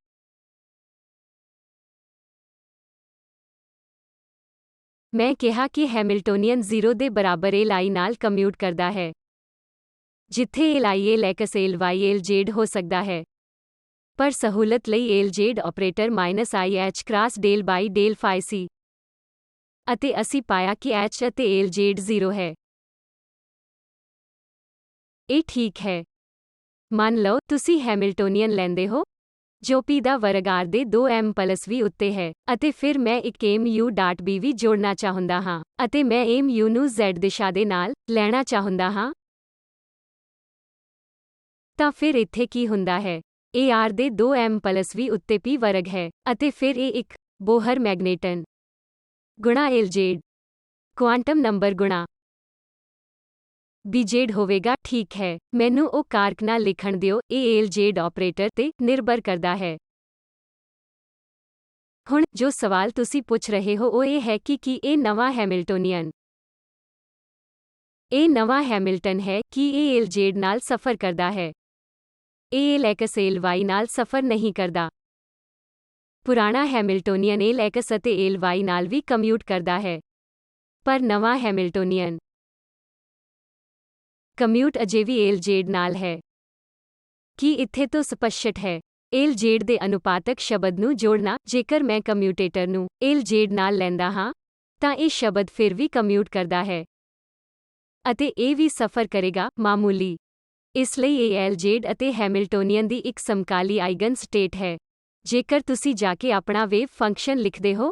ਮੈਂ ਕਿਹਾ ਕਿ ਹੈਮਿਲਟੋਨੀਅਨ 0 ਦੇ ਬਰਾਬਰ li ਨਾਲ ਕਮਿਊਟ ਕਰਦਾ ਹੈ, ਜਿੱਥੇ li l y l z ਹੋ ਸਕਦਾ ਹੈ। ਪਰ ਸਹੂਲਤ ਲਈ l z operator minus i h cross del by del phi ਸੀ ਅਤੇ ਅਸੀਂ ਪਾਇਆ ਕਿ h ਅਤੇ l z 0 ਹੈ। ਇਹ ਠੀਕ ਹੈ। ਮੰਨ ਲਓ ਤੁਸੀਂ ਹੈਮਿਲਟੋਨੀਅਨ ਲੈਂਦੇ ਹੋ ਜੋ p ਦਾ ਵਰਗ r ਦੇ 2m ਪਲਸ v ਉੱਤੇ ਹੈ ਅਤੇ ਫਿਰ ਮੈਂ ਇੱਕ a ਮਿਊ ਡਾਟ b ਵੀ ਜੋੜਨਾ ਚਾਹੁੰਦਾ ਹਾਂ ਅਤੇ ਮੈਂ a ਮਿਊ ਨੂੰ z ਦਿਸ਼ਾ ਦੇ ਨਾਲ ਲੈਣਾ ਚਾਹੁੰਦਾ ਹਾਂ। ਤਾਂ ਫਿਰ ਇੱਥੇ ਕੀ ਹੁੰਦਾ ਹੈ? ਇਹ r ਦੇ 2m ਪਲਸ v ਉੱਤੇ p ਵਰਗ ਹੈ ਅਤੇ ਫਿਰ ਇਹ ਇੱਕ ਬੋਹਰ ਮੈਗਨੇਟਨ ਗੁਣਾ LZ ਕੁਆਂਟਮ ਨੰਬਰ ਗੁਣਾ BZ ਹੋਵੇਗਾ। ਠੀਕ ਹੈ, ਮੈਨੂੰ ਉਹ ਕਾਰਕ ਨਾਲ ਲਿਖਣ ਦਿਓ। ਇਹ LZ ਆਪਰੇਟਰ ਤੇ ਨਿਰਭਰ ਕਰਦਾ ਹੈ। ਹੁਣ ਜੋ ਸਵਾਲ ਤੁਸੀਂ ਪੁੱਛ ਰਹੇ ਹੋ ਉਹ ਇਹ ਹੈ ਕਿ ਕੀ ਇਹ ਨਵਾਂ ਹੈਮਿਲਟੋਨੀਅਨ ਇਹ ਨਵਾਂ ਹੈਮਿਲਟਨ ਹੈ ਕਿ ਇਹ LZ ਨਾਲ ਸਫ਼ਰ ਕਰਦਾ ਹੈ। ਇਹ LX LY ਨਾਲ ਸਫ਼ਰ ਨਹੀਂ ਕਰਦਾ। ਪੁਰਾਣਾ ਹੈਮਿਲਟੋਨੀਅਨ LX ਅਤੇ LY ਨਾਲ ਵੀ ਕਮਿਊਟ ਕਰਦਾ ਹੈ। ਪਰ ਨਵਾਂ ਹੈਮਿਲਟੋਨੀਅਨ ਕਮਿਊਟ ਅਜੇ ਵੀ LZ ਨਾਲ ਹੈ। ਕੀ ਇੱਥੇ ਤੋਂ ਸਪਸ਼ਟ ਹੈ? LZ ਦੇ ਅਨੁਪਾਤਕ ਸ਼ਬਦ ਨੂੰ ਜੋੜਨਾ। ਜੇਕਰ ਮੈਂ ਕਮਿਊਟੇਟਰ ਨੂੰ LZ ਨਾਲ ਲੈਂਦਾ ਹਾਂ, ਤਾਂ ਇਹ ਸ਼ਬਦ ਫਿਰ ਵੀ ਕਮਿਊਟ ਕਰਦਾ ਹੈ। ਅਤੇ ਇਹ ਵੀ ਸਫ਼ਰ ਕਰੇਗਾ, ਮਾਮੂਲੀ। ਇਸ ਲਈ ਇਹ LZ ਅਤੇ ਹੈਮਿਲਟੋਨੀਅਨ ਦੀ ਇੱਕ ਸਮਕਾਲੀ ਆਈਗਨ ਸਟੇਟ ਹੈ। ਜੇਕਰ ਤੁਸੀਂ ਜਾ ਕੇ ਆਪਣਾ ਵੇਵ ਫੰਕਸ਼ਨ ਲਿਖਦੇ ਹੋ,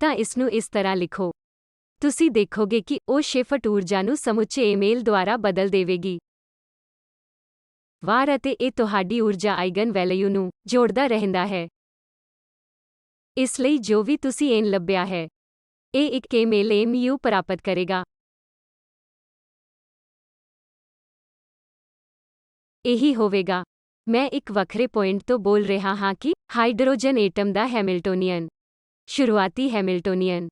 ਤਾਂ ਇਸਨੂੰ ਇਸ ਤਰ੍ਹਾਂ ਲਿਖੋ। ਤੁਸੀਂ ਦੇਖੋਗੇ ਕਿ ਉਹ ਸ਼ਿਫਟ ਊਰਜਾ ਨੂੰ ਸਮੁੱਚੇ ਈਮੇਲ ਦੁਆਰਾ ਬਦਲ ਦੇਵੇਗੀ। ਵਾਰ ਅਤੇ ਇਹ ਤੁਹਾਡੀ ਊਰਜਾ ਆਈਗਨ ਵੈਲਿਊ ਨੂੰ ਜੋੜਦਾ ਰਹਿੰਦਾ ਹੈ। ਇਸ ਲਈ ਜੋ ਵੀ ਤੁਸੀਂ n ਲੱਭਿਆ ਹੈ, ਇਹ ਇੱਕ ਈਮੇਲ mu ਪ੍ਰਾਪਤ ਕਰੇਗਾ। ਇਹੀ ਹੋਵੇਗਾ। ਮੈਂ ਇੱਕ ਵੱਖਰੇ ਪੁਆਇੰਟ ਤੋਂ ਬੋਲ ਰਿਹਾ ਹਾਂ ਕਿ ਹਾਈਡਰੋਜਨ ਐਟਮ ਦਾ ਹੈਮਿਲਟੋਨੀਅਨ ਸ਼ੁਰੂਆਤੀ ਹੈਮਿਲਟੋਨੀਅਨ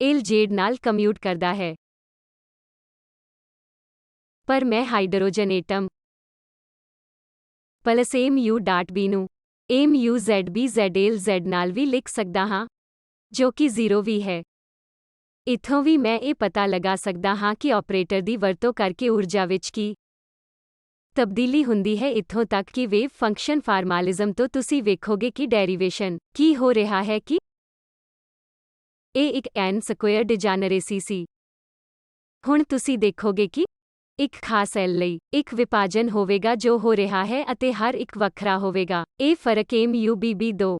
LZ ਨਾਲ ਕਮਿਊਟ ਕਰਦਾ ਹੈ। ਪਰ ਮੈਂ ਹਾਈਡਰੋਜਨ ਐਟਮ ਪਲਸ mu.b ਨੂੰ mu.zb/LZ ਨਾਲ ਵੀ ਲਿਖ ਸਕਦਾ ਹਾਂ, ਜੋ ਕਿ 0 ਵੀ ਹੈ। ਇੱਥੋਂ ਵੀ ਮੈਂ ਇਹ ਪਤਾ ਲਗਾ ਸਕਦਾ ਹਾਂ ਕਿ ਆਪਰੇਟਰ ਦੀ ਵਰਤੋਂ ਕਰਕੇ ਊਰਜਾ ਵਿੱਚ ਕੀ ਤਬਦੀਲੀ ਹੁੰਦੀ ਹੈ। ਇੱਥੋਂ ਤੱਕ ਕਿ ਵੇਵ ਫੰਕਸ਼ਨ ਫਾਰਮਾਲਿਜ਼ਮ ਤੋਂ ਤੁਸੀਂ ਵੇਖੋਗੇ ਕਿ ਡੈਰੀਵੇਸ਼ਨ ਕੀ ਹੋ ਰਿਹਾ ਹੈ ਕਿ ਇਹ ਇੱਕ n² ਡਿਜਨਰੇਸੀ ਸੀ। ਹੁਣ ਤੁਸੀਂ ਦੇਖੋਗੇ ਕਿ ਇੱਕ ਖਾਸ L ਲਈ ਇੱਕ ਵਿਭਾਜਨ ਹੋਵੇਗਾ ਜੋ ਹੋ ਰਿਹਾ ਹੈ ਅਤੇ ਹਰ ਇੱਕ ਵੱਖਰਾ ਹੋਵੇਗਾ। ਇਹ ਫਰਕ MUBB2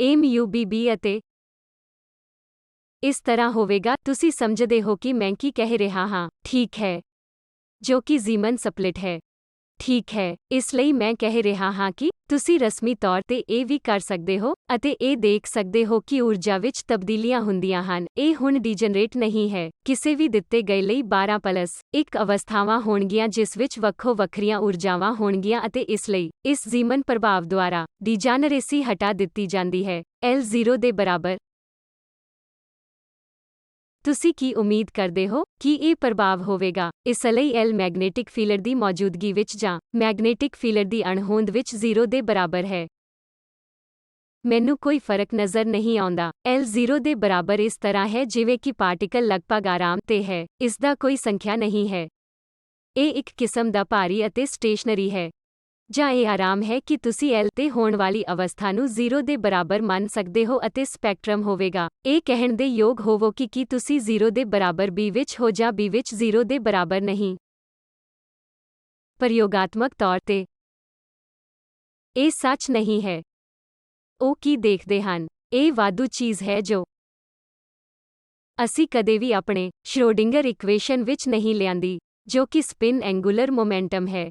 MUBB ਅਤੇ ਇਸ ਤਰ੍ਹਾਂ ਹੋਵੇਗਾ। ਤੁਸੀਂ ਸਮਝਦੇ ਹੋ ਕਿ ਮੈਂ ਕੀ ਕਹਿ ਰਿਹਾ ਹਾਂ, ਠੀਕ ਹੈ? ਜੋ ਕਿ ਜ਼ੀਮਨ ਸਪਲਿਟ ਹੈ। ਠੀਕ ਹੈ, ਇਸ ਲਈ ਮੈਂ ਕਹਿ ਰਿਹਾ ਹਾਂ ਕਿ ਤੁਸੀਂ ਰਸਮੀ ਤੌਰ ਤੇ ਇਹ ਵੀ ਕਰ ਸਕਦੇ ਹੋ ਅਤੇ ਇਹ ਦੇਖ ਸਕਦੇ ਹੋ ਕਿ ਊਰਜਾ ਵਿੱਚ ਤਬਦੀਲੀਆਂ ਹੁੰਦੀਆਂ ਹਨ। ਇਹ ਹੁਣ ਡੀਜਨਰੇਟ ਨਹੀਂ ਹੈ। ਕਿਸੇ ਵੀ ਦਿੱਤੇ ਗਏ ਲਈ 12+1 ਅਵਸਥਾਵਾਂ ਹੋਣਗੀਆਂ ਜਿਸ ਵਿੱਚ ਵੱਖੋ ਵੱਖਰੀਆਂ ਊਰਜਾਵਾਂ ਹੋਣਗੀਆਂ ਅਤੇ ਇਸ ਲਈ ਇਸ ਜ਼ੀਮਨ ਪ੍ਰਭਾਵ ਦੁਆਰਾ ਡੀਜਨਰੇਸੀ ਹਟਾ ਦਿੱਤੀ ਜਾਂਦੀ ਹੈ। L 0 ਦੇ ਬਰਾਬਰ। ਤੁਸੀਂ ਕੀ ਉਮੀਦ ਕਰਦੇ ਹੋ ਕਿ ਇਹ ਪ੍ਰਭਾਵ ਹੋਵੇਗਾ? ਇਸ ਲਈ L ਮੈਗਨੇਟਿਕ ਫੀਲਡ ਦੀ ਮੌਜੂਦਗੀ ਵਿੱਚ ਜਾਂ ਮੈਗਨੇਟਿਕ ਫੀਲਡ ਦੀ ਅਣਹੋਂਦ ਵਿੱਚ 0 ਦੇ ਬਰਾਬਰ ਹੈ। ਮੈਨੂੰ ਕੋਈ ਫਰਕ ਨਜ਼ਰ ਨਹੀਂ ਆਉਂਦਾ। L 0 ਦੇ ਬਰਾਬਰ ਇਸ ਤਰ੍ਹਾਂ ਹੈ ਜਿਵੇਂ ਕਿ ਪਾਰਟਿਕਲ ਲਗਭਗ ਆਰਾਮ ਤੇ ਹੈ। ਇਸ ਦਾ ਕੋਈ ਸੰਖਿਆ ਨਹੀਂ ਹੈ। ਇਹ ਇੱਕ ਕਿਸਮ ਦਾ ਭਾਰੀ ਅਤੇ ਸਟੇਸ਼ਨਰੀ ਹੈ। ਜਾਂ ਇਹ ਆਰਾਮ ਹੈ ਕਿ ਤੁਸੀਂ L ਤੇ ਹੋਣ ਵਾਲੀ ਅਵਸਥਾ ਨੂੰ 0 ਦੇ ਬਰਾਬਰ ਮੰਨ ਸਕਦੇ ਹੋ ਅਤੇ ਸਪੈਕਟਰਮ ਹੋਵੇਗਾ। ਇਹ ਕਹਿਣ ਦੇ ਯੋਗ ਹੋਵੋ ਕਿ ਕੀ ਤੁਸੀਂ 0 ਦੇ ਬਰਾਬਰ B ਵਿੱਚ ਹੋ ਜਾਂ B ਵਿੱਚ 0 ਦੇ ਬਰਾਬਰ ਨਹੀਂ। ਪ੍ਰਯੋਗਾਤਮਕ ਤੌਰ ਤੇ ਇਹ ਸੱਚ ਨਹੀਂ ਹੈ। ਉਹ ਕੀ ਦੇਖਦੇ ਹਨ? ਇਹ ਵਾਧੂ ਚੀਜ਼ ਹੈ ਜੋ ਅਸੀਂ ਕਦੇ ਵੀ ਆਪਣੇ ਸ਼੍ਰੋਡਿੰਗਰ ਇਕੁਏਸ਼ਨ ਵਿੱਚ ਨਹੀਂ ਲਿਆਂਦੀ, ਜੋ ਕਿ ਸਪਿਨ ਐਂਗੂਲਰ ਮੋਮੈਂਟਮ ਹੈ।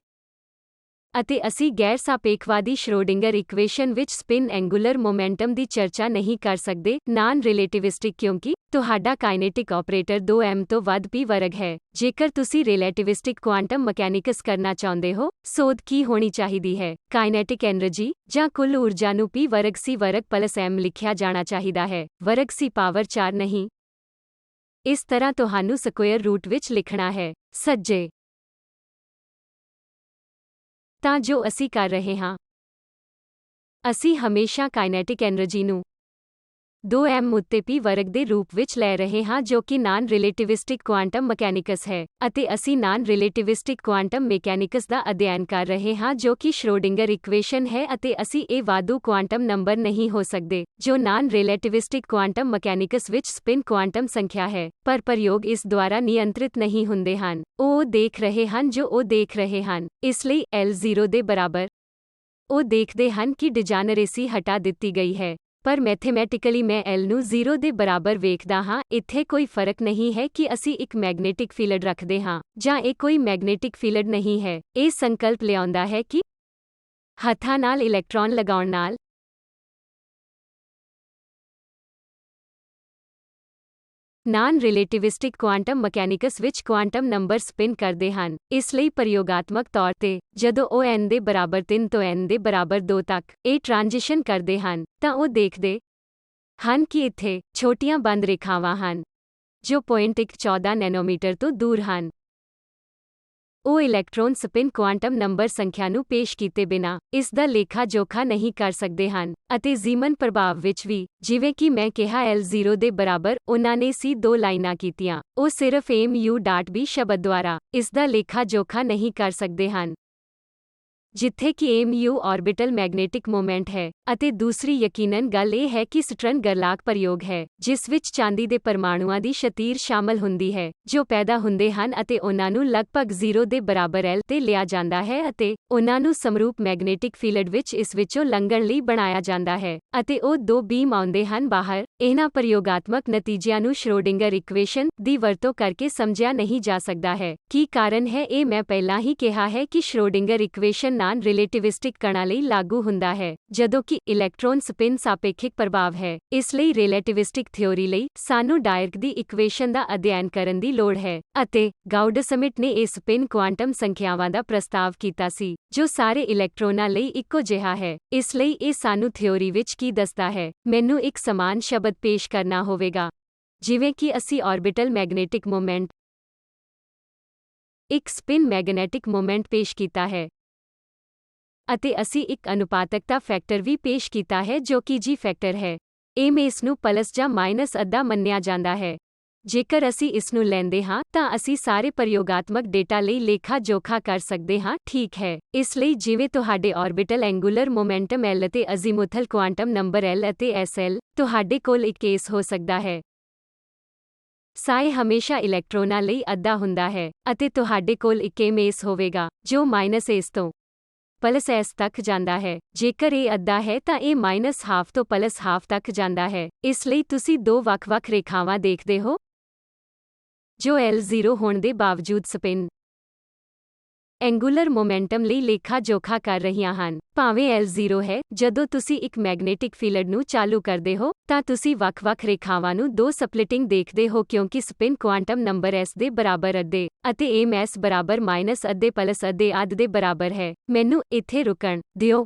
ਅਤੇ ਅਸੀਂ ਗੈਰ ਸਾਪੇਖਵਾਦੀ ਸ਼੍ਰੋਡਿੰਗਰ ਇਕੁਏਸ਼ਨ ਵਿੱਚ ਸਪਿਨ ਐਂਗੂਲਰ ਮੋਮੈਂਟਮ ਦੀ ਚਰਚਾ ਨਹੀਂ ਕਰ ਸਕਦੇ, ਨਾਨ ਰਿਲੇਟਿਵਿਸਟਿਕ, ਕਿਉਂਕਿ ਤੁਹਾਡਾ ਕਾਇਨੇਟਿਕ ਆਪਰੇਟਰ 2m ਤੋਂ ਵੱਧ p ਵਰਗ ਹੈ। ਜੇਕਰ ਤੁਸੀਂ ਰਿਲੇਟਿਵਿਸਟਿਕ ਕੁਆਂਟਮ ਮਕੈਨਿਕਸ ਕਰਨਾ ਚਾਹੁੰਦੇ ਹੋ, ਸੋਧ ਕੀ ਹੋਣੀ ਚਾਹੀਦੀ ਹੈ? ਕਾਇਨੇਟਿਕ ਐਨਰਜੀ ਜਾਂ ਕੁੱਲ ਊਰਜਾ ਨੂੰ p ਵਰਗ c ਵਰਗ ਪਲਸ m ਲਿਖਿਆ ਜਾਣਾ ਚਾਹੀਦਾ ਹੈ, ਵਰਗ c ਪਾਵਰ 4 ਨਹੀਂ। ਇਸ ਤਰ੍ਹਾਂ ਤੁਹਾਨੂੰ ਸਕੁਏਅਰ ਰੂਟ ਵਿੱਚ ਲਿਖਣਾ ਹੈ, ਸੱਜੇ। ਤਾਂ ਜੋ ਅਸੀਂ ਕਰ ਰਹੇ ਹਾਂ, ਅਸੀਂ ਹਮੇਸ਼ਾ ਕਾਇਨੇਟਿਕ ਐਨਰਜੀ ਨੂੰ 2m ਉੱਤੇ p ਵਰਗ ਦੇ ਰੂਪ ਵਿੱਚ ਲੈ ਰਹੇ ਹਾਂ, ਜੋ ਕਿ ਨਾਨ ਰਿਲੇਟਿਵਿਸਟਿਕ ਕੁਆਂਟਮ ਮਕੈਨਿਕਸ ਹੈ। ਅਤੇ ਅਸੀਂ ਨਾਨ ਰਿਲੇਟਿਵਿਸਟਿਕ ਕੁਆਂਟਮ ਮਕੈਨਿਕਸ ਦਾ ਅਧਿਐਨ ਕਰ ਰਹੇ ਹਾਂ, ਜੋ ਕਿ ਸ਼੍ਰੋਡਿੰਗਰ ਇਕੁਏਸ਼ਨ ਹੈ ਅਤੇ ਅਸੀਂ ਇਹ ਵਾਧੂ ਕੁਆਂਟਮ ਨੰਬਰ ਨਹੀਂ ਹੋ ਸਕਦੇ, ਜੋ ਨਾਨ ਰਿਲੇਟਿਵਿਸਟਿਕ ਕੁਆਂਟਮ ਮਕੈਨਿਕਸ ਵਿੱਚ ਸਪਿਨ ਕੁਆਂਟਮ ਸੰਖਿਆ ਹੈ। ਪਰ ਪ੍ਰਯੋਗ ਇਸ ਦੁਆਰਾ ਨਿਯੰਤਰਿਤ ਨਹੀਂ ਹੁੰਦੇ ਹਨ। ਉਹ ਦੇਖ ਰਹੇ ਹਨ ਜੋ ਉਹ ਦੇਖ ਰਹੇ ਹਨ। ਇਸ ਲਈ L 0 ਦੇ ਬਰਾਬਰ। ਉਹ ਦੇਖਦੇ ਹਨ ਕਿ ਡਿਜਨਰੇਸੀ ਹਟਾ ਦਿੱਤੀ ਗਈ ਹੈ। ਪਰ ਮੈਥਮੈਟਿਕਲੀ ਮੈਂ L ਨੂੰ 0 ਦੇ ਬਰਾਬਰ ਵੇਖਦਾ ਹਾਂ। ਇੱਥੇ ਕੋਈ ਫਰਕ ਨਹੀਂ ਹੈ ਕਿ ਅਸੀਂ ਇੱਕ ਮੈਗਨੇਟਿਕ ਫੀਲਡ ਰੱਖਦੇ ਹਾਂ ਜਾਂ ਇਹ ਕੋਈ ਮੈਗਨੇਟਿਕ ਫੀਲਡ ਨਹੀਂ ਹੈ। ਇਹ ਸੰਕਲਪ ਲਿਆਉਂਦਾ ਹੈ ਕਿ ਹੱਥਾਂ ਨਾਲ ਇਲੈਕਟ੍ਰੌਨ ਲਗਾਉਣ ਨਾਲ ਨਾਨ ਰਿਲੇਟਿਵਿਸਟਿਕ ਕੁਆਂਟਮ ਮਕੈਨਿਕਸ ਵਿੱਚ ਕੁਆਂਟਮ ਨੰਬਰ ਸਪਿਨ ਕਰਦੇ ਹਨ। ਇਸ ਲਈ ਪ੍ਰਯੋਗਾਤਮਕ ਤੌਰ ਤੇ ਜਦੋਂ ਉਹ n ਦੇ ਬਰਾਬਰ 3 ਤੋਂ n ਦੇ ਬਰਾਬਰ 2 ਤੱਕ ਇਹ ਟ੍ਰਾਂਜੀਸ਼ਨ ਕਰਦੇ ਹਨ ਤਾਂ ਉਹ ਦੇਖਦੇ ਹਨ ਕਿ ਇੱਥੇ ਛੋਟੀਆਂ ਬੰਦ ਰੇਖਾਵਾਂ ਹਨ ਜੋ 0.14 ਨੈਨੋਮੀਟਰ ਤੋਂ ਦੂਰ ਹਨ। ਉਹ ਇਲੈਕਟ੍ਰੌਨ ਸਪਿਨ ਕੁਆਂਟਮ ਨੰਬਰ ਸੰਖਿਆ ਨੂੰ ਪੇਸ਼ ਕੀਤੇ ਬਿਨਾਂ ਇਸ ਦਾ ਲੇਖਾ ਜੋਖਾ ਨਹੀਂ ਕਰ ਸਕਦੇ ਹਨ ਅਤੇ ਜ਼ੀਮਨ ਪ੍ਰਭਾਵ ਵਿੱਚ ਵੀ, ਜਿਵੇਂ ਕਿ ਮੈਂ ਕਿਹਾ L0 ਦੇ ਬਰਾਬਰ ਉਹਨਾਂ ਨੇ ਸੀ 2 ਲਾਈਨਾਂ ਕੀਤੀਆਂ, ਉਹ ਸਿਰਫ mu.b ਸ਼ਬਦ ਦੁਆਰਾ ਇਸ ਦਾ ਲੇਖਾ ਜੋਖਾ ਨਹੀਂ ਕਰ ਸਕਦੇ ਹਨ, ਜਿੱਥੇ ਕਿ mu ਆਰਬਿਟਲ ਮੈਗਨੈਟਿਕ ਮੋਮੈਂਟ ਹੈ ਅਤੇ ਦੂਸਰੀ ਯਕੀਨਨ ਗੱਲ ਇਹ ਹੈ ਕਿ ਸਟਰਨ ਗਰਲਾਕ ਪ੍ਰਯੋਗ ਹੈ ਜਿਸ ਵਿੱਚ ਚਾਂਦੀ ਦੇ ਪਰਮਾਣੂਆਂ ਦੀ ਸ਼ਤੀਰ ਸ਼ਾਮਲ ਹੁੰਦੀ ਹੈ ਜੋ ਪੈਦਾ ਹੁੰਦੇ ਹਨ ਅਤੇ ਉਹਨਾਂ ਨੂੰ ਲਗਭਗ 0 ਦੇ ਬਰਾਬਰ L ਤੇ ਲਿਆ ਜਾਂਦਾ ਹੈ ਅਤੇ ਉਹਨਾਂ ਨੂੰ ਸਮਰੂਪ ਮੈਗਨੈਟਿਕ ਫੀਲਡ ਵਿੱਚ ਇਸ ਵਿੱਚੋਂ ਲੰਘਣ ਲਈ ਬਣਾਇਆ ਜਾਂਦਾ ਹੈ ਅਤੇ ਉਹ 2 ਬੀਮ ਆਉਂਦੇ ਹਨ ਬਾਹਰ। ਇਹਨਾਂ ਪ੍ਰਯੋਗਾਤਮਕ ਨਤੀਜਿਆਂ ਨੂੰ ਸ਼੍ਰੋਡਿੰਗਰ ਇਕੁਏਸ਼ਨ ਦੀ ਵਰਤੋਂ ਕਰਕੇ ਸਮਝਿਆ ਨਹੀਂ ਜਾ ਸਕਦਾ ਹੈ। ਕੀ ਕਾਰਨ ਹੈ? ਇਹ ਮੈਂ ਪਹਿਲਾਂ ਹੀ ਕਿਹਾ ਹੈ ਕਿ ਸ਼੍ਰੋਡਿੰਗਰ ਇਕੁਏਸ਼ਨ ਨਾਨ ਰਿਲੇਟਿਵਿਸਟਿਕ ਕਣਾਂ ਲਈ ਲਾਗੂ ਹੁੰਦਾ ਹੈ ਜਦੋਂ ਕਿ ਇਲੈਕਟ੍ਰੌਨ ਸਪਿਨ ਸਾਪੇਖਿਕ ਪ੍ਰਭਾਵ ਹੈ। ਇਸ ਲਈ ਰਿਲੇਟਿਵਿਸਟਿਕ ਥਿਊਰੀ ਲਈ ਸਾਨੂੰ ਡਾਇਰਕ ਦੀ ਇਕੁਏਸ਼ਨ ਦਾ ਅਧਿਐਨ ਕਰਨ ਦੀ ਲੋੜ ਹੈ ਅਤੇ ਗਾਉਡਸਮਿਟ ਨੇ ਇਹ ਸਪਿਨ ਕੁਆਂਟਮ ਸੰਖਿਆਵਾਂ ਦਾ ਪ੍ਰਸਤਾਵ ਕੀਤਾ ਸੀ ਜੋ ਸਾਰੇ ਇਲੈਕਟ੍ਰੋਨਾਂ ਲਈ ਇੱਕੋ ਜਿਹਾ ਹੈ। ਇਸ ਲਈ ਇਹ ਸਾਨੂੰ ਥਿਊਰੀ ਵਿੱਚ ਕੀ ਦੱਸਦਾ ਹੈ? ਮੈਨੂੰ ਇੱਕ ਸਮਾਨ ਸ਼ਬਦ ਪੇਸ਼ ਕਰਨਾ ਹੋਵੇਗਾ ਜਿਵੇਂ ਕਿ ਅਸੀਂ ਆਰਬਿਟਲ ਮੈਗਨੈਟਿਕ ਮੋਮੈਂਟ ਇੱਕ ਸਪਿਨ ਮੈਗਨੈਟਿਕ ਮੋਮੈਂਟ ਪੇਸ਼ ਕੀਤਾ ਹੈ ਅਤੇ ਅਸੀਂ ਇੱਕ ਅਨੁਪਾਤਕਤਾ ਫੈਕਟਰ ਵੀ ਪੇਸ਼ ਕੀਤਾ ਹੈ ਜੋ ਕਿ G ਫੈਕਟਰ ਹੈ। ਇਸ ਨੂੰ ਪਲੱਸ ਜਾਂ ਮਾਈਨਸ ਅੱਧਾ ਮੰਨਿਆ ਜਾਂਦਾ ਹੈ। ਜੇਕਰ ਅਸੀਂ ਇਸ ਨੂੰ ਲੈਂਦੇ ਹਾਂ ਤਾਂ ਅਸੀਂ ਸਾਰੇ ਪ੍ਰਯੋਗਾਤਮਕ ਡੇਟਾ ਲਈ ਲੇਖਾ ਜੋਖਾ ਕਰ ਸਕਦੇ ਹਾਂ, ਠੀਕ ਹੈ। ਇਸ ਲਈ ਜਿਵੇਂ ਤੁਹਾਡੇ ਆਰਬਿਟਲ ਐਂਗੂਲਰ ਮੋਮੈਂਟਮ L ਅਤੇ ਅਜ਼ੀਮੁਥਲ ਕੁਆਂਟਮ ਨੰਬਰ L ਅਤੇ SL, ਤੁਹਾਡੇ ਕੋਲ ਇੱਕ ਕੇਸ ਹੋ ਸਕਦਾ ਹੈ ਸਾਈ ਹਮੇਸ਼ਾ ਇਲੈਕਟ੍ਰੋਨਾਂ ਲਈ ਅੱਧਾ ਹੁੰਦਾ ਹੈ ਅਤੇ ਤੁਹਾਡੇ ਕੋਲ ਇੱਕ ਇਸ ਹੋਵੇਗਾ ਜੋ -s ਤੋਂ +s ਤੱਕ ਜਾਂਦਾ ਹੈ। ਜੇਕਰ ਇਹ ਅੱਧਾ ਹੈ ਤਾਂ ਇਹ -ਹਾਫ ਤੋਂ +ਹਾਫ ਤੱਕ ਜਾਂਦਾ ਹੈ। ਇਸ ਲਈ ਤੁਸੀਂ 2 ਵੱਖ-ਵੱਖ ਰੇਖਾਵਾਂ ਦੇਖਦੇ ਹੋ ਜੋ L0 ਹੋਣ ਦੇ ਬਾਵਜੂਦ ਸਪਿਨ ਐਂਗੂਲਰ ਮੋਮੈਂਟਮ ਲਈ ਲੇਖਾ ਜੋਖਾ ਕਰ ਰਹੀਆਂ ਹਨ। ਭਾਵੇਂ L0 ਹੈ, ਜਦੋਂ ਤੁਸੀਂ ਇੱਕ ਮੈਗਨੈਟਿਕ ਫੀਲਡ ਨੂੰ ਚਾਲੂ ਕਰਦੇ ਹੋ ਤਾਂ ਤੁਸੀਂ ਵੱਖ-ਵੱਖ ਰੇਖਾਵਾਂ ਨੂੰ 2 ਸਪਲਿਟਿੰਗ ਦੇਖਦੇ ਹੋ ਕਿਉਂਕਿ ਸਪਿਨ ਕੁਆਂਟਮ ਨੰਬਰ s ਦੇ ਬਰਾਬਰ ਅੱਧੇ ਅਤੇ s ਬਰਾਬਰ -ਅੱਧੇ +ਅੱਧੇ ਅੱਧ ਦੇ ਬਰਾਬਰ ਹੈ। ਮੈਨੂੰ ਇੱਥੇ ਰੁਕਣ ਦਿਓ।